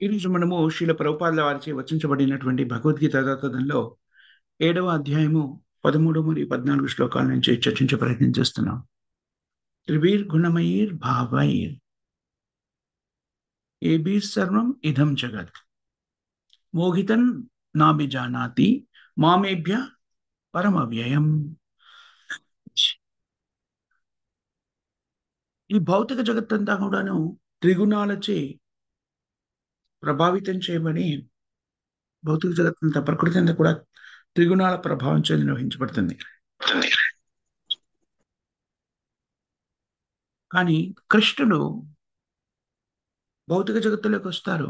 ఈరోజు మనము శ్రీల ప్రభుపాదుల వారిచే వచించబడినటువంటి భగవద్గీత తత్వదంలో 7వ అధ్యాయము 13 మరియు 14 శ్లోకాల నుంచి చర్చించే ప్రయత్నం చేస్తున్నాం. త్రిభిర్గుణమయైర్ భావైర్ ఏభిః ఇదం జగత్ మోహితం నాభిజానాతి మామేభ్య పరమవ్యయం. ఈ భౌతిక జగత్తంతా కూడాను త్రిగుణాలచే ప్రభావితం చేయబడి భౌతిక జగత్తంతా ప్రకృతి అంతా కూడా త్రిగుణాల ప్రభావం చే నిర్వహించబడుతుంది. కానీ కృష్ణుడు భౌతిక జగత్తులోకి వస్తారు.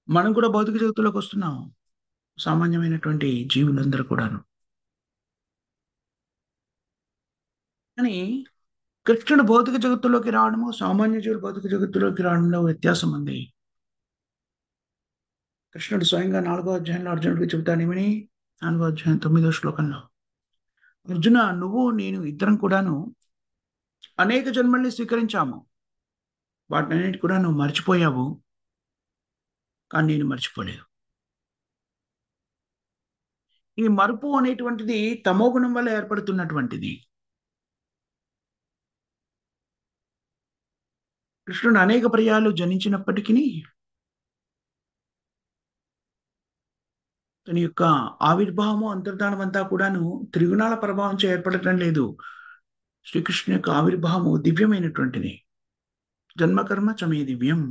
మనం కూడా భౌతిక జగత్తులోకి వస్తున్నాం. సామాన్యమైనటువంటి జీవులందరూ కూడాను. కానీ కృష్ణుడు భౌతిక జగత్తులోకి రావడము, సామాన్య జీవులు భౌతిక జగత్తులోకి రావడంలో వ్యత్యాసం ఉంది. కృష్ణుడు స్వయంగా 4వ అధ్యాయంలో అర్జునుడికి చెబుతానేమని, 4వ అధ్యాయం 9వ శ్లోకంలో, అర్జున, నువ్వు నేను ఇద్దరం కూడాను అనేక జన్మల్ని స్వీకరించాము. వాటినన్నిటి కూడా నువ్వు మర్చిపోయావు, కానీ నేను మర్చిపోలేదు. ఈ మరుపు అనేటువంటిది తమో గుణం వల్ల ఏర్పడుతున్నటువంటిది. కృష్ణుడు అనేక పర్యాలు జనించినప్పటికీ తన యొక్క ఆవిర్భావము అంతర్ధానం అంతా కూడాను త్రిగుణాల ప్రభావం చే ఏర్పడటం లేదు. శ్రీకృష్ణు యొక్క ఆవిర్భావము దివ్యమైనటువంటిది. జన్మకర్మ చమే దివ్యం,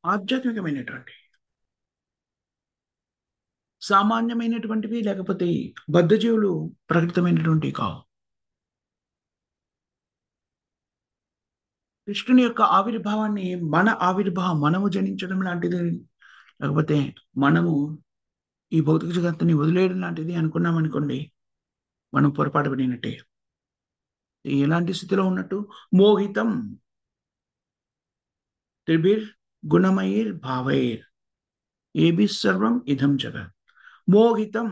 ఆధ్యాత్మికమైనటువంటి, సామాన్యమైనటువంటివి లేకపోతే బద్ధజీవులు ప్రకటితమైనటువంటివి కావు. కృష్ణుని యొక్క ఆవిర్భావాన్ని మన ఆవిర్భావం, మనము జనించడం లాంటిది, లేకపోతే మనము ఈ భౌతిక జగత్తుని వదిలేయడం లాంటిది అనుకున్నాం అనుకోండి, మనం పొరపాటు పడినట్టే. ఎలాంటి స్థితిలో ఉన్నట్టు? మోహితం త్రిభిర్ గుణమైర్ భావైర్ ఏభిః సర్వం ఇదం జగత్ మోహితం.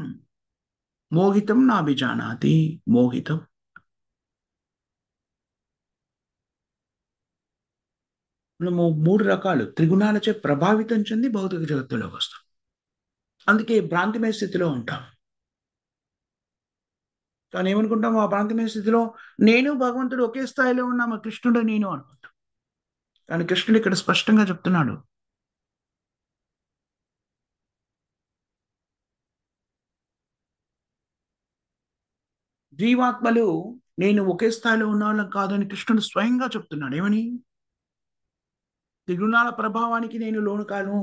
మోహితం నాభిజానాతి. మోహితం మనము 3 రకాలు త్రిగుణాలచే ప్రభావితం చెంది భౌతిక జగత్తులోకి వస్తాం. అందుకే భ్రాంతిమయ స్థితిలో ఉంటాం. కానీ ఏమనుకుంటాం? ఆ భ్రాంతిమయ స్థితిలో నేను భగవంతుడు ఒకే స్థాయిలో ఉన్నాము, కృష్ణుడు నేను అనుకుంటాం. కానీ కృష్ణుడు ఇక్కడ స్పష్టంగా చెప్తున్నాడు, జీవాత్మలు నేను ఒకే స్థాయిలో ఉన్న వాళ్ళం కాదని కృష్ణుడు స్వయంగా చెప్తున్నాడు. ఏమని? త్రిగుణాల ప్రభావానికి నేను లోను కాను.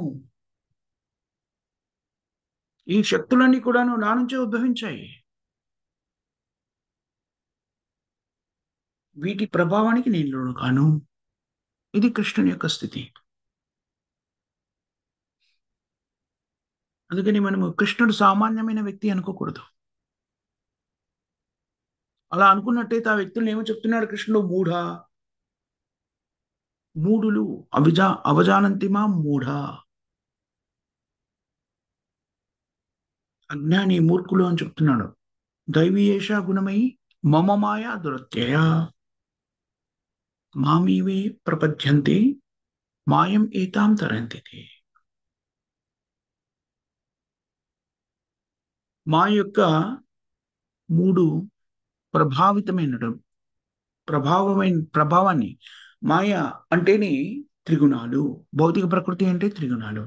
ఈ శక్తులన్నీ కూడాను నా నుంచే ఉద్భవించాయి. వీటి ప్రభావానికి నేను లోను కాను. ఇది కృష్ణుని యొక్క స్థితి. అందుకని మనము కృష్ణుడు సామాన్యమైన వ్యక్తి అనుకోకూడదు. అలా అనుకున్నట్టయితే ఆ వ్యక్తులను ఏమో చెప్తున్నాడు కృష్ణుడు? మూఢులు, అవజానంతిమా మూఢ, అజ్ఞాని, మూర్ఖులు అని చెప్తున్నాడు. దైవీయేష గుణమై మమ మాయా దురత్యయ మామీవే ప్రపద్యంతే మాయం ఏతాం తరంతి. మా యొక్క 3 ప్రభావితమైన ప్రభావాన్ని, మాయ అంటేనే త్రిగుణాలు, భౌతిక ప్రకృతి అంటే త్రిగుణాలు,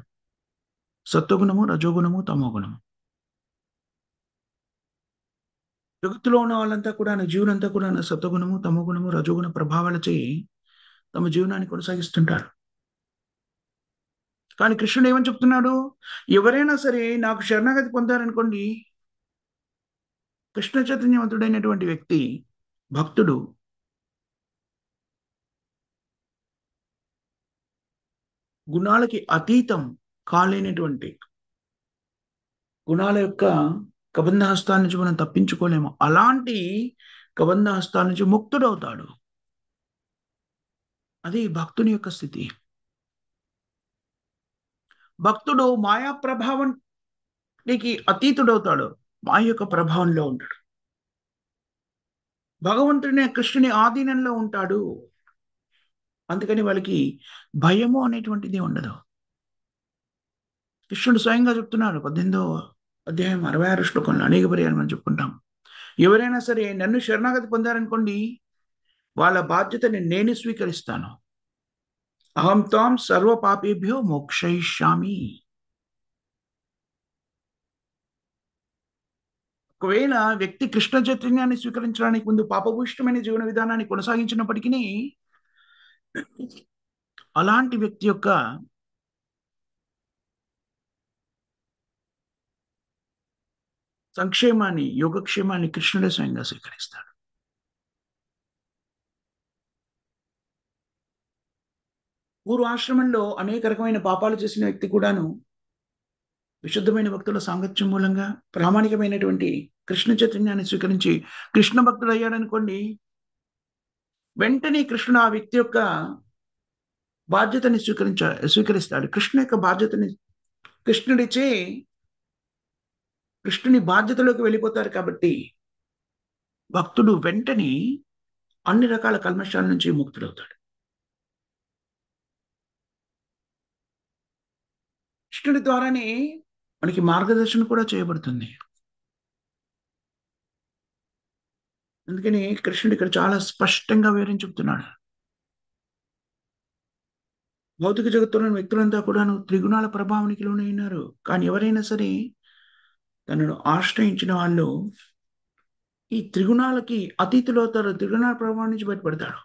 సత్వగుణము, రజోగుణము, తమోగుణము. జగత్తులో ఉన్న వాళ్ళంతా కూడా, జీవులంతా కూడా సత్వగుణము, తమోగుణము, రజోగుణ ప్రభావాలచే తమ జీవనాన్ని కొనసాగిస్తుంటారు. కానీ కృష్ణుడు ఏమని చెప్తున్నాడు? ఎవరైనా సరే నాకు శరణాగతి పొందారనుకోండి, కృష్ణ చైతన్యవంతుడైనటువంటి వ్యక్తి, భక్తుడు, గుణాలకి అతీతం కాలేనటువంటి, గుణాల యొక్క కబంధ హస్తాల నుంచి మనం తప్పించుకోలేము. అలాంటి కబంధ హస్తాల నుంచి ముక్తుడవుతాడు. అది భక్తుని యొక్క స్థితి. భక్తుడు మాయా ప్రభావానికి అతీతుడవుతాడు, మాయ యొక్క ప్రభావంలో ఉంటాడు. భగవంతుడిని, కృష్ణుని ఆధీనంలో ఉంటాడు. అందుకని వాళ్ళకి భయము అనేటువంటిది ఉండదు. కృష్ణుడు స్వయంగా చెప్తున్నాడు 18వ అధ్యాయం 66 శ్లోకంలో అనేక పర్యాలు మనం చెప్పుకుంటాం. ఎవరైనా సరే నన్ను శరణాగతి పొందారనుకోండి, వాళ్ళ బాధ్యతని నేను స్వీకరిస్తాను. అహం త్వాం సర్వ పాపేభ్యో మోక్షయిష్యామి. ఒకవేళ వ్యక్తి కృష్ణ చైతన్యాన్ని స్వీకరించడానికి ముందు పాపభూయిష్టమైన జీవన విధానాన్ని కొనసాగించినప్పటికీ, అలాంటి వ్యక్తి యొక్క సంక్షేమాన్ని, యోగక్షేమాన్ని కృష్ణుడే స్వయంగా స్వీకరిస్తాడు. పూర్వాశ్రమంలో అనేక రకమైన పాపాలు చేసిన వ్యక్తి కూడాను విశుద్ధమైన భక్తుల సాంగత్యం మూలంగా ప్రామాణికమైనటువంటి కృష్ణ చైతన్యాన్ని స్వీకరించి కృష్ణ భక్తుడు అయ్యాడనుకోండి, వెంటనే కృష్ణుడు ఆ వ్యక్తి యొక్క బాధ్యతని స్వీకరిస్తాడు. కృష్ణ యొక్క బాధ్యతని కృష్ణుడిచే కృష్ణుని బాధ్యతలోకి వెళ్ళిపోతారు కాబట్టి భక్తుడు వెంటనే అన్ని రకాల కల్మషాల నుంచి ముక్తుడవుతాడు. కృష్ణుడి ద్వారానే మనకి మార్గదర్శనం కూడా చేయబడుతుంది. అందుకని కృష్ణుడు ఇక్కడ చాలా స్పష్టంగా వివరించి చెప్తున్నాడు. భౌతిక జగత్తులోని వ్యక్తులంతా కూడాను త్రిగుణాల ప్రభావానికి లోనైనారు. కానీ ఎవరైనా సరే తనను ఆశ్రయించిన వాళ్ళు ఈ త్రిగుణాలకి అతీతులు అవుతారు. త్రిగుణాల ప్రభావం నుంచి బయటపడతాడు.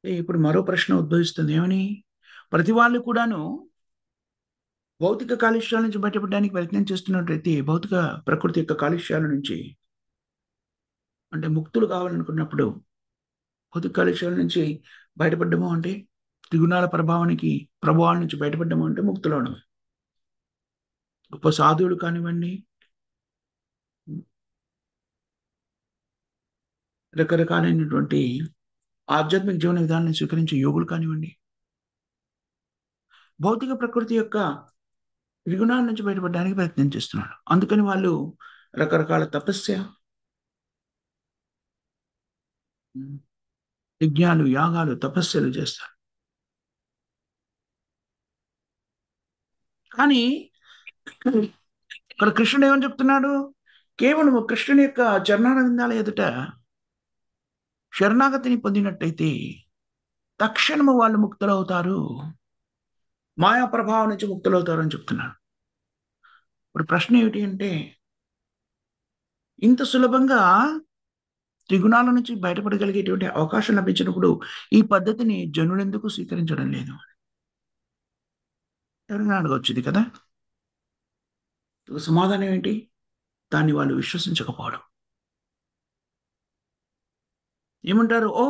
ఇప్పుడు మరో ప్రశ్న ఉద్భవిస్తుంది. ఏమని? ప్రతి వాళ్ళు కూడాను భౌతిక కాలుష్యాల నుంచి బయటపడడానికి ప్రయత్నం చేస్తున్నట్లయితే భౌతిక ప్రకృతి యొక్క కాలుష్యాల నుంచి అంటే ముక్తులు కావాలనుకున్నప్పుడు భౌతిక కాలుష్యాల నుంచి బయటపడ్డము అంటే త్రిగుణాల ప్రభావాల నుంచి బయటపడ్డము అంటే ముక్తులు అవడం. గొప్ప సాధువులు కానివ్వండి, రకరకాలైనటువంటి ఆధ్యాత్మిక జీవన విధానాన్ని స్వీకరించే యోగులు కానివ్వండి, భౌతిక ప్రకృతి యొక్క త్రిగుణాల నుంచి బయటపడడానికి ప్రయత్నం చేస్తున్నాడు. అందుకని వాళ్ళు రకరకాల తపస్య, యజ్ఞాలు, యాగాలు, తపస్యలు చేస్తారు. కానీ ఇక్కడ కృష్ణుడు ఏమని చెప్తున్నాడు? కేవలం కృష్ణుని యొక్క చరణారవిందాల ఎదుట శరణాగతిని పొందినట్టయితే తక్షణము వాళ్ళు ముక్తులవుతారు, మాయా ప్రభావం నుంచి ముక్తులవుతారు అని చెప్తున్నాడు. ఇప్పుడు ప్రశ్న ఏమిటి అంటే, ఇంత సులభంగా త్రిగుణాల నుంచి బయటపడగలిగేటువంటి అవకాశం లభించినప్పుడు ఈ పద్ధతిని జనులెందుకు స్వీకరించడం లేదు? ఎవరైనా అడగవచ్చు ఇది కదా. సమాధానం ఏంటి? దాన్ని వాళ్ళు విశ్వసించకపోవడం. ఏమంటారు? ఓ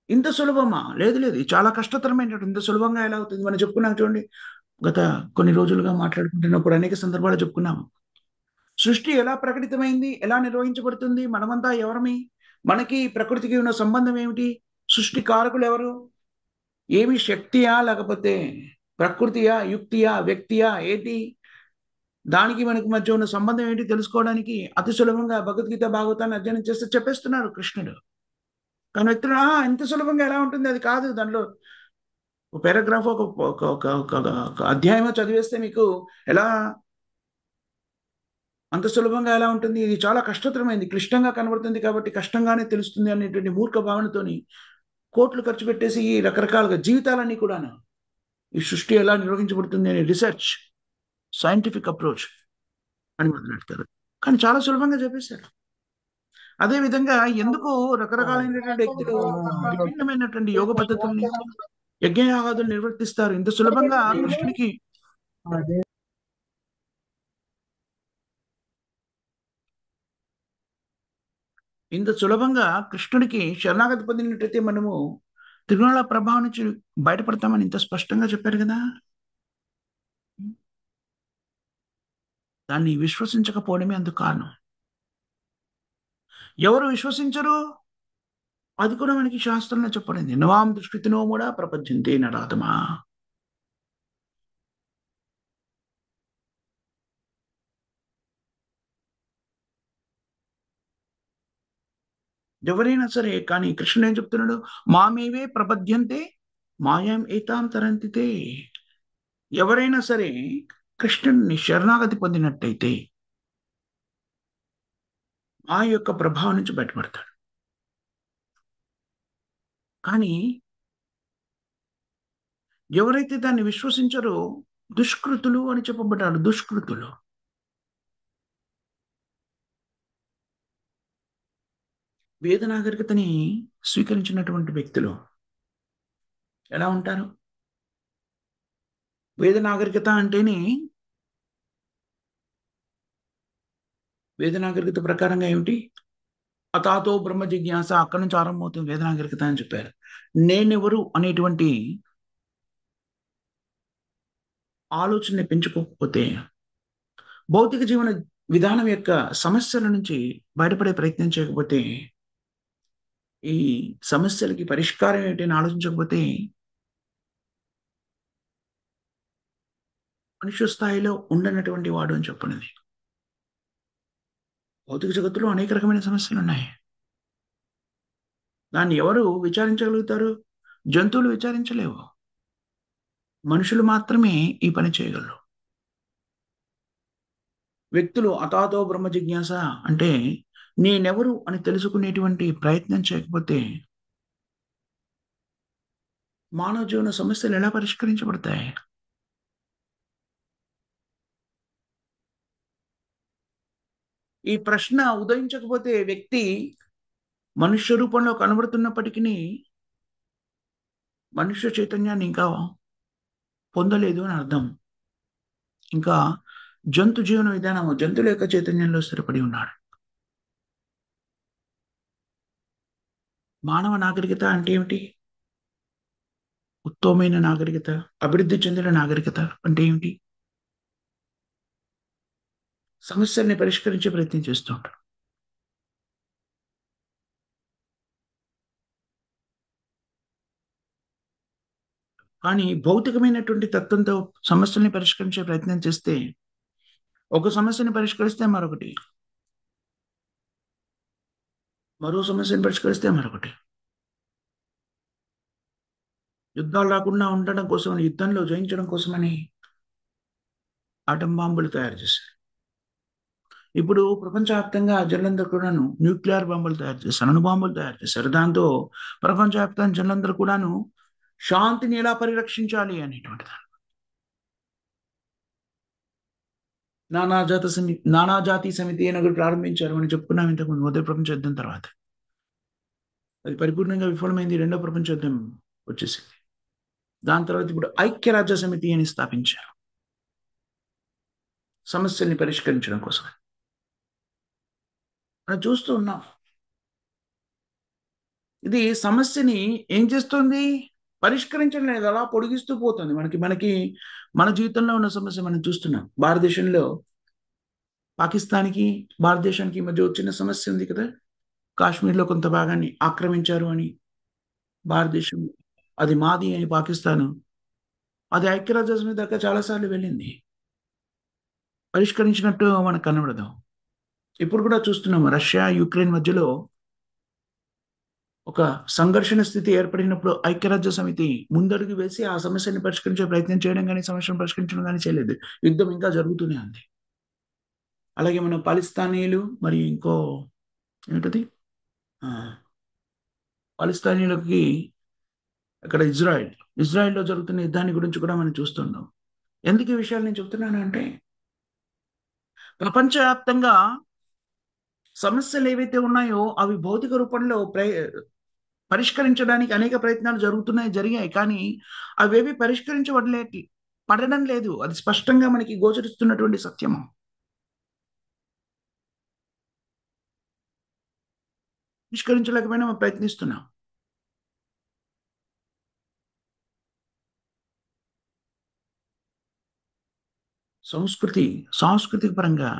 ఇంత సులభమా? లేదు లేదు, చాలా కష్టతరమైనటువంటి. ఇంత సులభంగా ఎలా అవుతుంది? మనం చెప్పుకున్నాం చూడండి, గత కొన్ని రోజులుగా మాట్లాడుకుంటున్నప్పుడు అనేక సందర్భాలు చెప్పుకున్నాము. సృష్టి ఎలా ప్రకటితమైంది, ఎలా నిర్వహించబడుతుంది, మనమంతా ఎవరమి, మనకి ప్రకృతికి ఉన్న సంబంధం ఏమిటి, సృష్టి కారకులు ఎవరు, ఏమి శక్తియా లేకపోతే ప్రకృతియా, యుక్తియా, వ్యక్తియా, ఏంటి, దానికి మనకి మధ్య ఉన్న సంబంధం ఏంటి తెలుసుకోవడానికి అతి సులభంగా భగవద్గీత భాగవతాన్ని అధ్యయనం చేస్తే చెప్పేస్తున్నారు కృష్ణుడు. కానీ వ్యక్తులు ఇంత సులభంగా ఎలా ఉంటుంది, అది కాదు, దానిలో ఒక పారాగ్రాఫ్ ఒక అధ్యాయమో చదివేస్తే మీకు ఎలా అంత సులభంగా ఎలా ఉంటుంది, ఇది చాలా కష్టతరమైంది, క్లిష్టంగా కనబడుతుంది కాబట్టి కష్టంగానే తెలుస్తుంది అనేటువంటి మూర్ఖ భావనతోని కోట్లు ఖర్చు పెట్టేసి ఈ రకరకాలుగా జీవితాలన్నీ కూడాను ఈ సృష్టి ఎలా నిర్వహించబడుతుంది అనే రీసెర్చ్, సైంటిఫిక్ అప్రోచ్ అని మాట్లాడతారు. కానీ చాలా సులభంగా చెప్పేశారు. అదే విధంగా ఎందుకు రకరకాలైనటువంటి వ్యక్తులు విభిన్నమైనటువంటి యోగ పద్ధతుల్ని, యజ్ఞయాగాదులు నిర్వర్తిస్తారు ఇంత సులభంగా కృష్ణుడికి ఇంత సులభంగా కృష్ణుడికి శరణాగతి పొందినట్టయితే మనము త్రిగుణాల ప్రభావం నుంచి బయటపడతామని ఇంత స్పష్టంగా చెప్పారు కదా. దాన్ని విశ్వసించకపోవడమే అందుకు కారణం. ఎవరు విశ్వసించరు? అది కూడా మనకి శాస్త్రంలో చెప్పబడింది. నవాం దుష్కృతినో కూడా ప్రపంచంతే నరాతమా. ఎవరైనా సరే, కానీ కృష్ణుడు ఏం చెప్తున్నాడు? మామేవే ప్రపద్యంతే మాయాం ఏతాం తరంతితే. ఎవరైనా సరే కృష్ణుడిని శరణాగతి పొందినట్టయితే ఆ యొక్క ప్రభావం నుంచి బయటపడతాడు. కానీ ఎవరైతే దాన్ని విశ్వసించరో దుష్కృతులు అని చెప్పబడ్డాడు. దుష్కృతులు. వేద నాగరికతని స్వీకరించినటువంటి వ్యక్తులు ఎలా ఉంటారు? వేద నాగరికత అంటేనే, వేద నాగరికత ప్రకారంగా ఏమిటి? అతాతో బ్రహ్మ జిజ్ఞాస, అక్కడి నుంచి ఆరంభమవుతుంది వేద నాగరికత అని చెప్పారు. నేనెవరు అనేటువంటి ఆలోచనని పెంచుకోకపోతే, భౌతిక జీవన విధానం యొక్క సమస్యల నుంచి బయటపడే ప్రయత్నం చేయకపోతే, ఈ సమస్యలకి పరిష్కారం ఏంటి అని ఆలోచించకపోతే, మనుష్య స్థాయిలో ఉండనటువంటి వాడు అని చెప్పినది. భౌతిక జగత్తులో అనేక రకమైన సమస్యలు ఉన్నాయి. దాన్ని ఎవరు విచారించగలుగుతారు? జంతువులు విచారించలేవు. మనుషులు మాత్రమే ఈ పని చేయగలరు. వ్యక్తులు అతాతో బ్రహ్మ జిజ్ఞాస అంటే నేనెవరు అని తెలుసుకునేటువంటి ప్రయత్నం చేయకపోతే మానవ జీవన సమస్యలు ఎలా పరిష్కరించబడతాయి? ఈ ప్రశ్న ఉదయించకపోతే వ్యక్తి మనుష్య రూపంలో కనబడుతున్నప్పటికీ మనుష్య చైతన్యాన్ని ఇంకా పొందలేదు అని అర్థం. ఇంకా జంతు జీవన విధానము, జంతువుల యొక్క చైతన్యంలో స్థిరపడి ఉన్నాడు. మానవ నాగరికత అంటే ఏమిటి? ఉత్తమమైన నాగరికత, అభివృద్ధి చెందిన నాగరికత అంటే ఏమిటి? సమస్యల్ని పరిష్కరించే ప్రయత్నం చేస్తూ ఉంటాడు. కానీ భౌతికమైనటువంటి తత్వంతో సమస్యల్ని పరిష్కరించే ప్రయత్నం చేస్తే, ఒక సమస్యని పరిష్కరిస్తే మరొకటి, మరో సమస్యను పరిష్కరిస్తే మరొకటి. యుద్ధాలు రాకుండా ఉండడం కోసమని, యుద్ధంలో జయించడం కోసమని ఆటం బాంబులు తయారు చేశారు. ఇప్పుడు ప్రపంచవ్యాప్తంగా జనులందరూ కూడాను న్యూక్లియర్ బాంబులు తయారు చేశారు, అణుబాంబులు తయారు చేశారు. దాంతో ప్రపంచవ్యాప్తంగా జనులందరూ కూడాను శాంతిని ఎలా పరిరక్షించాలి అనేటువంటి దాని నానాజాతి సమితి అని ఒకటి ప్రారంభించారు అని చెప్పుకున్నాం ఇంతకుముందు, మొదటి ప్రపంచ యుద్ధం తర్వాత. అది పరిపూర్ణంగా విఫలమైంది. రెండో ప్రపంచ యుద్ధం వచ్చేసింది. దాని తర్వాత ఇప్పుడు ఐక్యరాజ్య సమితి అని స్థాపించారు సమస్యల్ని పరిష్కరించడం కోసం. మనం చూస్తూ ఉన్నాం. ఇది సమస్యని ఏం చేస్తుంది? పరిష్కరించడం లేదు, అలా పొడిగిస్తూ పోతుంది. మనకి మనకి మన జీవితంలో ఉన్న సమస్య మనం చూస్తున్నాం. భారతదేశంలో పాకిస్తాన్‌కి, భారతదేశానికి మధ్య వచ్చిన సమస్య ఉంది కదా! కాశ్మీర్‌లో కొంత భాగాన్ని ఆక్రమించారు అని భారతదేశం, అది మాది అని పాకిస్తాను, అది ఐక్యరాజ్య సమితి దాకా చాలా సార్లు వెళ్ళింది. పరిష్కరించినట్టు మనకు కనబడదు. ఇప్పుడు కూడా చూస్తున్నాం రష్యా, యుక్రెయిన్ మధ్యలో ఒక సంఘర్షణ స్థితి ఏర్పడినప్పుడు ఐక్యరాజ్య సమితి ముందడుగు వేసి ఆ సమస్యని పరిష్కరించే ప్రయత్నం చేయడం గాని, సమస్యను పరిష్కరించడం గాని చేయలేదు. యుద్ధం ఇంకా జరుగుతూనే ఉంది. అలాగే మన పాలిస్తానీయులు మరి ఇంకో ఏంటది? ఆ! పాలిస్తానీయులకి అక్కడ ఇజ్రాయెల్‌లో జరుగుతున్న యుద్ధాన్ని గురించి కూడా మనం చూస్తున్నాం. ఎందుకు ఈ విషయాలు నేను చెప్తున్నానంటే, ప్రపంచవ్యాప్తంగా సమస్యలు ఏవైతే ఉన్నాయో అవి భౌతిక రూపంలో పరిష్కరించడానికి అనేక ప్రయత్నాలు జరిగాయి. కానీ అవేవి పడడం లేదు. అది స్పష్టంగా మనకి గోచరిస్తున్నటువంటి సత్యము. పరిష్కరించలేకపోయినా మనం ప్రయత్నిస్తున్నాం. సంస్కృతి, సాంస్కృతిక పరంగా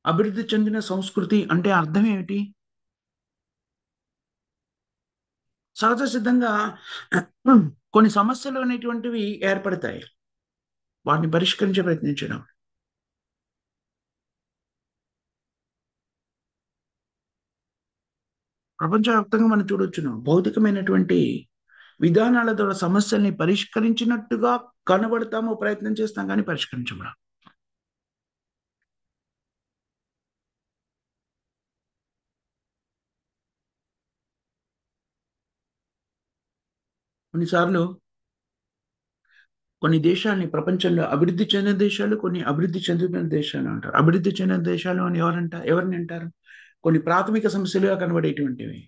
అభివృద్ధి చెందిన సంస్కృతి అంటే అర్థం ఏమిటి? సహజ సిద్ధంగా కొన్ని సమస్యలు అనేటువంటివి ఏర్పడతాయి. వాటిని పరిష్కరించే ప్రయత్నించడం. ప్రపంచవ్యాప్తంగా మనం చూడొచ్చును. భౌతికమైనటువంటి విధానాల ద్వారా సమస్యల్ని పరిష్కరించినట్టుగా కనబడతాము, ప్రయత్నం చేస్తాం కానీ పరిష్కరించము. కొన్నిసార్లు కొన్ని దేశాల్ని ప్రపంచంలో అభివృద్ధి చెందిన దేశాలు, కొన్ని అభివృద్ధి చెందుతున్న దేశాలు అంటారు. అభివృద్ధి చెందిన దేశాలు అని ఎవరిని అంటారు? కొన్ని ప్రాథమిక సమస్యలుగా కనబడేటువంటివి.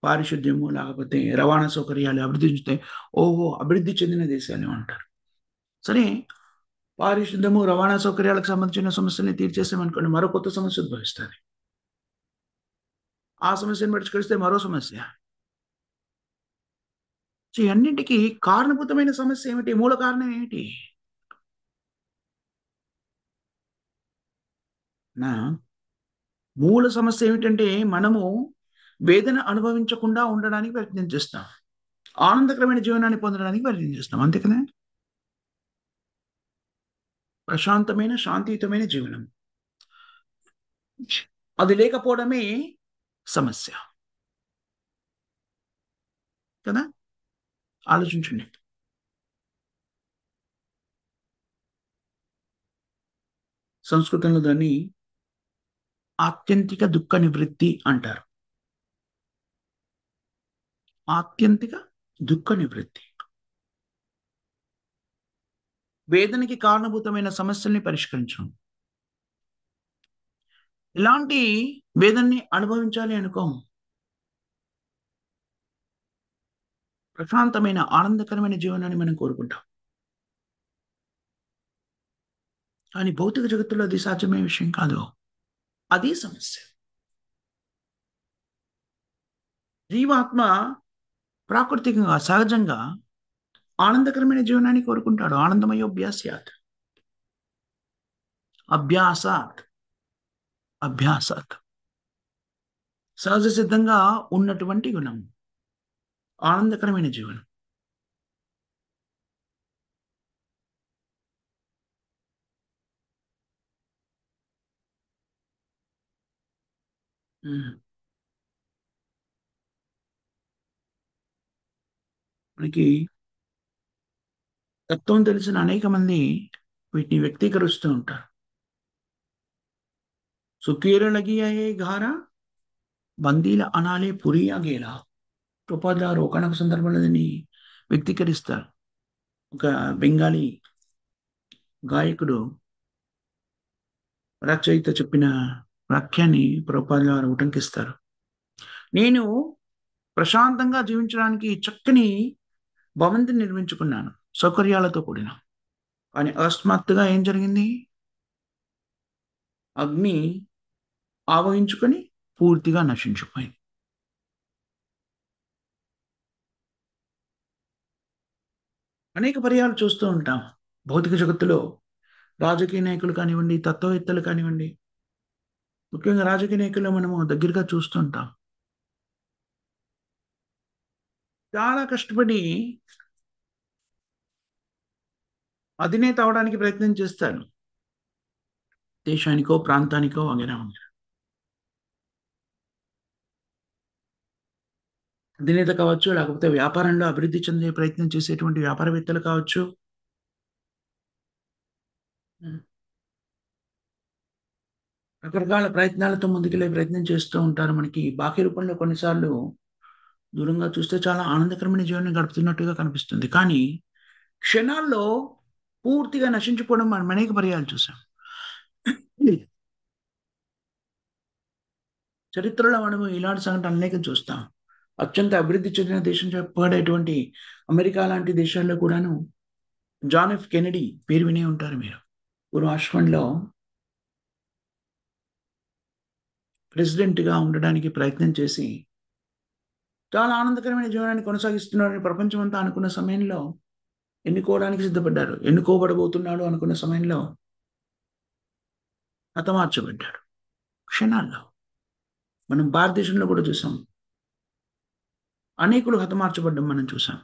పారిశుద్ధ్యము, లేకపోతే రవాణా సౌకర్యాలు అభివృద్ధి చెందితే, ఓహో! అభివృద్ధి చెందిన దేశాలు అంటారు. సరే, పారిశుద్ధ్యము, రవాణా సౌకర్యాలకు సంబంధించిన సమస్యల్ని తీర్చేసామనుకోండి, మరో కొత్త సమస్య ఉద్భవిస్తది. ఆ సమస్యను పరిష్కరిస్తే మరో సమస్య. సో, ఈ అన్నింటికి కారణభూతమైన సమస్య ఏమిటి? మూల కారణం ఏమిటి? నా మూల సమస్య ఏమిటంటే, మనము వేదన అనుభవించకుండా ఉండడానికి ప్రయత్నం చేస్తాం. ఆనందకరమైన జీవనాన్ని పొందడానికి ప్రయత్నం చేస్తాం. అంతే కదా! ప్రశాంతమైన, శాంతియుతమైన జీవనం. అది లేకపోవడమే సమస్య. కదా! ఆలోచించండి. సంస్కృతంలో దాన్ని ఆత్యంతిక దుఃఖ నివృత్తి అంటారు. ఆత్యంతిక దుఃఖ నివృత్తి. వేదనకి కారణభూతమైన సమస్యల్ని పరిష్కరించడం. ఇలాంటి వేదనని అనుభవించాలి అనుకోం. ప్రశాంతమైన, ఆనందకరమైన జీవనాన్ని మనం కోరుకుంటాం. కానీ భౌతిక జగత్తులో అది సాధ్యమయ్యే విషయం కాదు. అది సమస్య. జీవాత్మ ప్రాకృతికంగా, సహజంగా ఆనందకరమైన జీవనాన్ని కోరుకుంటాడు. ఆనందమయోభ్యాస్యాత్. అభ్యాసాత్. అభ్యాసాత్. సహజ సిద్ధంగా ఉన్నటువంటి గుణం. ఆనందకరమైన జీవనం. హ్మ్. మనకి తత్వం తెలిసిన అనేక మంది వీటిని వ్యక్తీకరిస్తూ ఉంటారు. సుఖేర లగి అయే గారా బందీల అనాలే పురియా గేలా. ఉపాధ్యాయులు ఒకానొక సందర్భంలో దీన్ని వ్యక్తీకరిస్తారు. ఒక బెంగాలీ గాయకుడు రచయిత చెప్పిన వాక్యాన్ని ప్రభుపాదుల వారు ఉటంకిస్తారు. నేను ప్రశాంతంగా జీవించడానికి చక్కని భవంతిని నిర్మించుకున్నాను, సౌకర్యాలతో కూడిన. కానీ అకస్మాత్తుగా ఏం జరిగింది? అగ్ని ఆవహించుకొని పూర్తిగా నశించిపోయింది. అనేక పర్యాలు చూస్తూ ఉంటాం భౌతిక జగత్తులో. రాజకీయ నాయకులు కానివ్వండి, తత్వవేత్తలు కానివ్వండి, ముఖ్యంగా రాజకీయ నాయకులు మనము దగ్గరగా చూస్తుంటాం. చాలా కష్టపడి అధినేత అవడానికి ప్రయత్నం చేస్తారు. దేశానికో, ప్రాంతానికో వగైరా వగైరా. అధినేత కావచ్చు, లేకపోతే వ్యాపారంలో అభివృద్ధి చెందే ప్రయత్నం చేసేటువంటి వ్యాపారవేత్తలు కావచ్చు. హ్మ్. రకరకాల ప్రయత్నాలతో ముందుకెళ్ళే ప్రయత్నం చేస్తూ ఉంటారు. మనకి బాకీ రూపంలో కొన్నిసార్లు దూరంగా చూస్తే చాలా ఆనందకరమైన జీవనం గడుపుతున్నట్టుగా కనిపిస్తుంది. కానీ క్షణాల్లో పూర్తిగా నశించిపోవడం మనం అనేక పర్యాలు చూసాం. చరిత్రలో మనము ఇలాంటి సంఘటనలు అనేకం చూస్తాం. అత్యంత అభివృద్ధి చెందిన దేశం చెప్పబడేటువంటి అమెరికా లాంటి దేశాల్లో కూడాను జాన్ ఎఫ్ కెనడీ పేరు వినే ఉంటారు మీరు. పూర్వం ఆశ్రమంలో ప్రెసిడెంట్‌గా ఉండడానికి ప్రయత్నం చేసి, చాలా ఆనందకరమైన జీవనాన్ని కొనసాగిస్తున్నారని ప్రపంచమంతా అనుకున్న సమయంలో ఎన్నుకోవడానికి సిద్ధపడ్డారు. ఎన్నుకోబడబోతున్నాడు అనుకున్న సమయంలో హతమార్చబడ్డాడు. క్షణాల్లో. మనం భారతదేశంలో కూడా చూసాం. అనేకులు హతమార్చబడ్డం మనం చూసాం.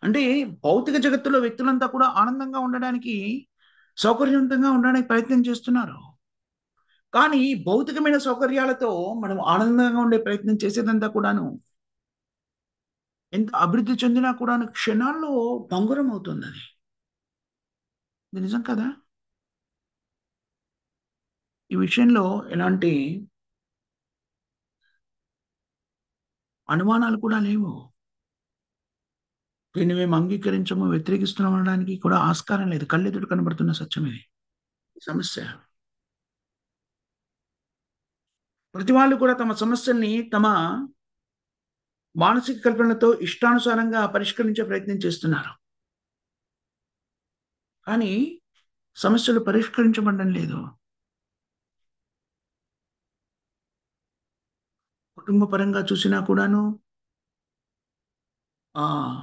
అంటే భౌతిక జగత్తులో వ్యక్తులంతా కూడా ఆనందంగా ఉండడానికి, సౌకర్యవంతంగా ఉండడానికి ప్రయత్నం చేస్తున్నారు. కానీ భౌతికమైన సౌకర్యాలతో మనం ఆనందంగా ఉండే ప్రయత్నం చేసేదంతా కూడాను ఎంత అభివృద్ధి చెందినా కూడాను క్షణాల్లో భంగురం అవుతుంది అది. ఇది నిజం కదా? ఈ విషయంలో ఎలాంటి అనుమానాలు కూడా లేవు. దీన్ని మేము అంగీకరించము, వ్యతిరేకిస్తున్నాం అనడానికి కూడా ఆస్కారం లేదు. కళ్ళెదుట కనబడుతున్న సత్యం ఇది. ఈ సమస్య. ప్రతి వాళ్ళు కూడా తమ సమస్యల్ని తమ మానసిక కల్పనలతో ఇష్టానుసారంగా పరిష్కరించే ప్రయత్నం చేస్తున్నారు. కానీ సమస్యలు పరిష్కరించబడడం లేదు. కుటుంబ పరంగా చూసినా కూడాను, ఆహ్,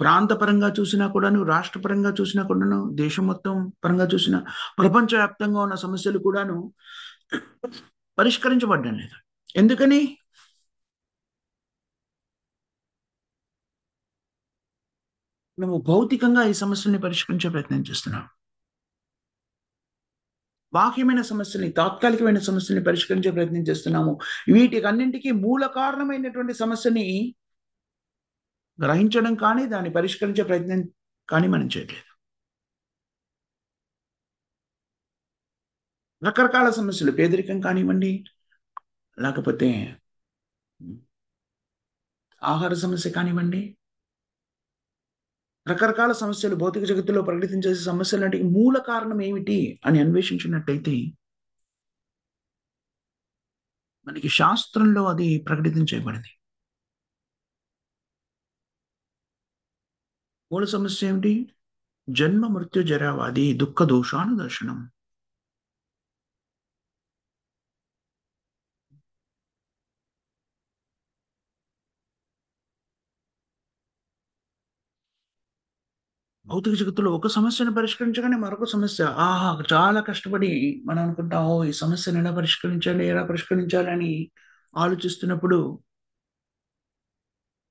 ప్రాంత పరంగా చూసినా కూడాను, రాష్ట్ర పరంగా చూసినా కూడాను, దేశం మొత్తం పరంగా చూసినా, ప్రపంచవ్యాప్తంగా ఉన్న సమస్యలు కూడాను పరిష్కరించబడడం లేదు. ఎందుకని? మనము భౌతికంగా ఈ సమస్యల్ని పరిష్కరించే ప్రయత్నం చేస్తున్నాం. బాహ్యమైన సమస్యల్ని, తాత్కాలికమైన సమస్యల్ని పరిష్కరించే ప్రయత్నం చేస్తున్నాము. వీటికన్నింటికి మూల కారణమైనటువంటి సమస్యని గ్రహించడం కానీ, దాన్ని పరిష్కరించే ప్రయత్నం కానీ మనం చేయట్లేదు. రకరకాల సమస్యలు పేదరికం కానివ్వండి, లేకపోతే ఆహార సమస్య కానివ్వండి, రకరకాల సమస్యలు భౌతిక జగత్తులో ప్రకటించే సమస్యలంటికి మూల కారణం ఏమిటి అని అన్వేషించినట్టయితే, మనకి శాస్త్రంలో అది ప్రకటితం చేయబడింది. మూల సమస్య ఏమిటి? జన్మ మృత్యు జరావ్యాధి దుఃఖ దోషానుదర్శనం. భౌతిక జగత్తులో ఒక సమస్యను పరిష్కరించగానే మరొక సమస్య. ఆహా! చాలా కష్టపడి మనం అనుకుంటాం. ఓహ్! ఈ సమస్యను ఎలా పరిష్కరించాలి? ఎలా పరిష్కరించాలి? అని ఆలోచిస్తున్నప్పుడు,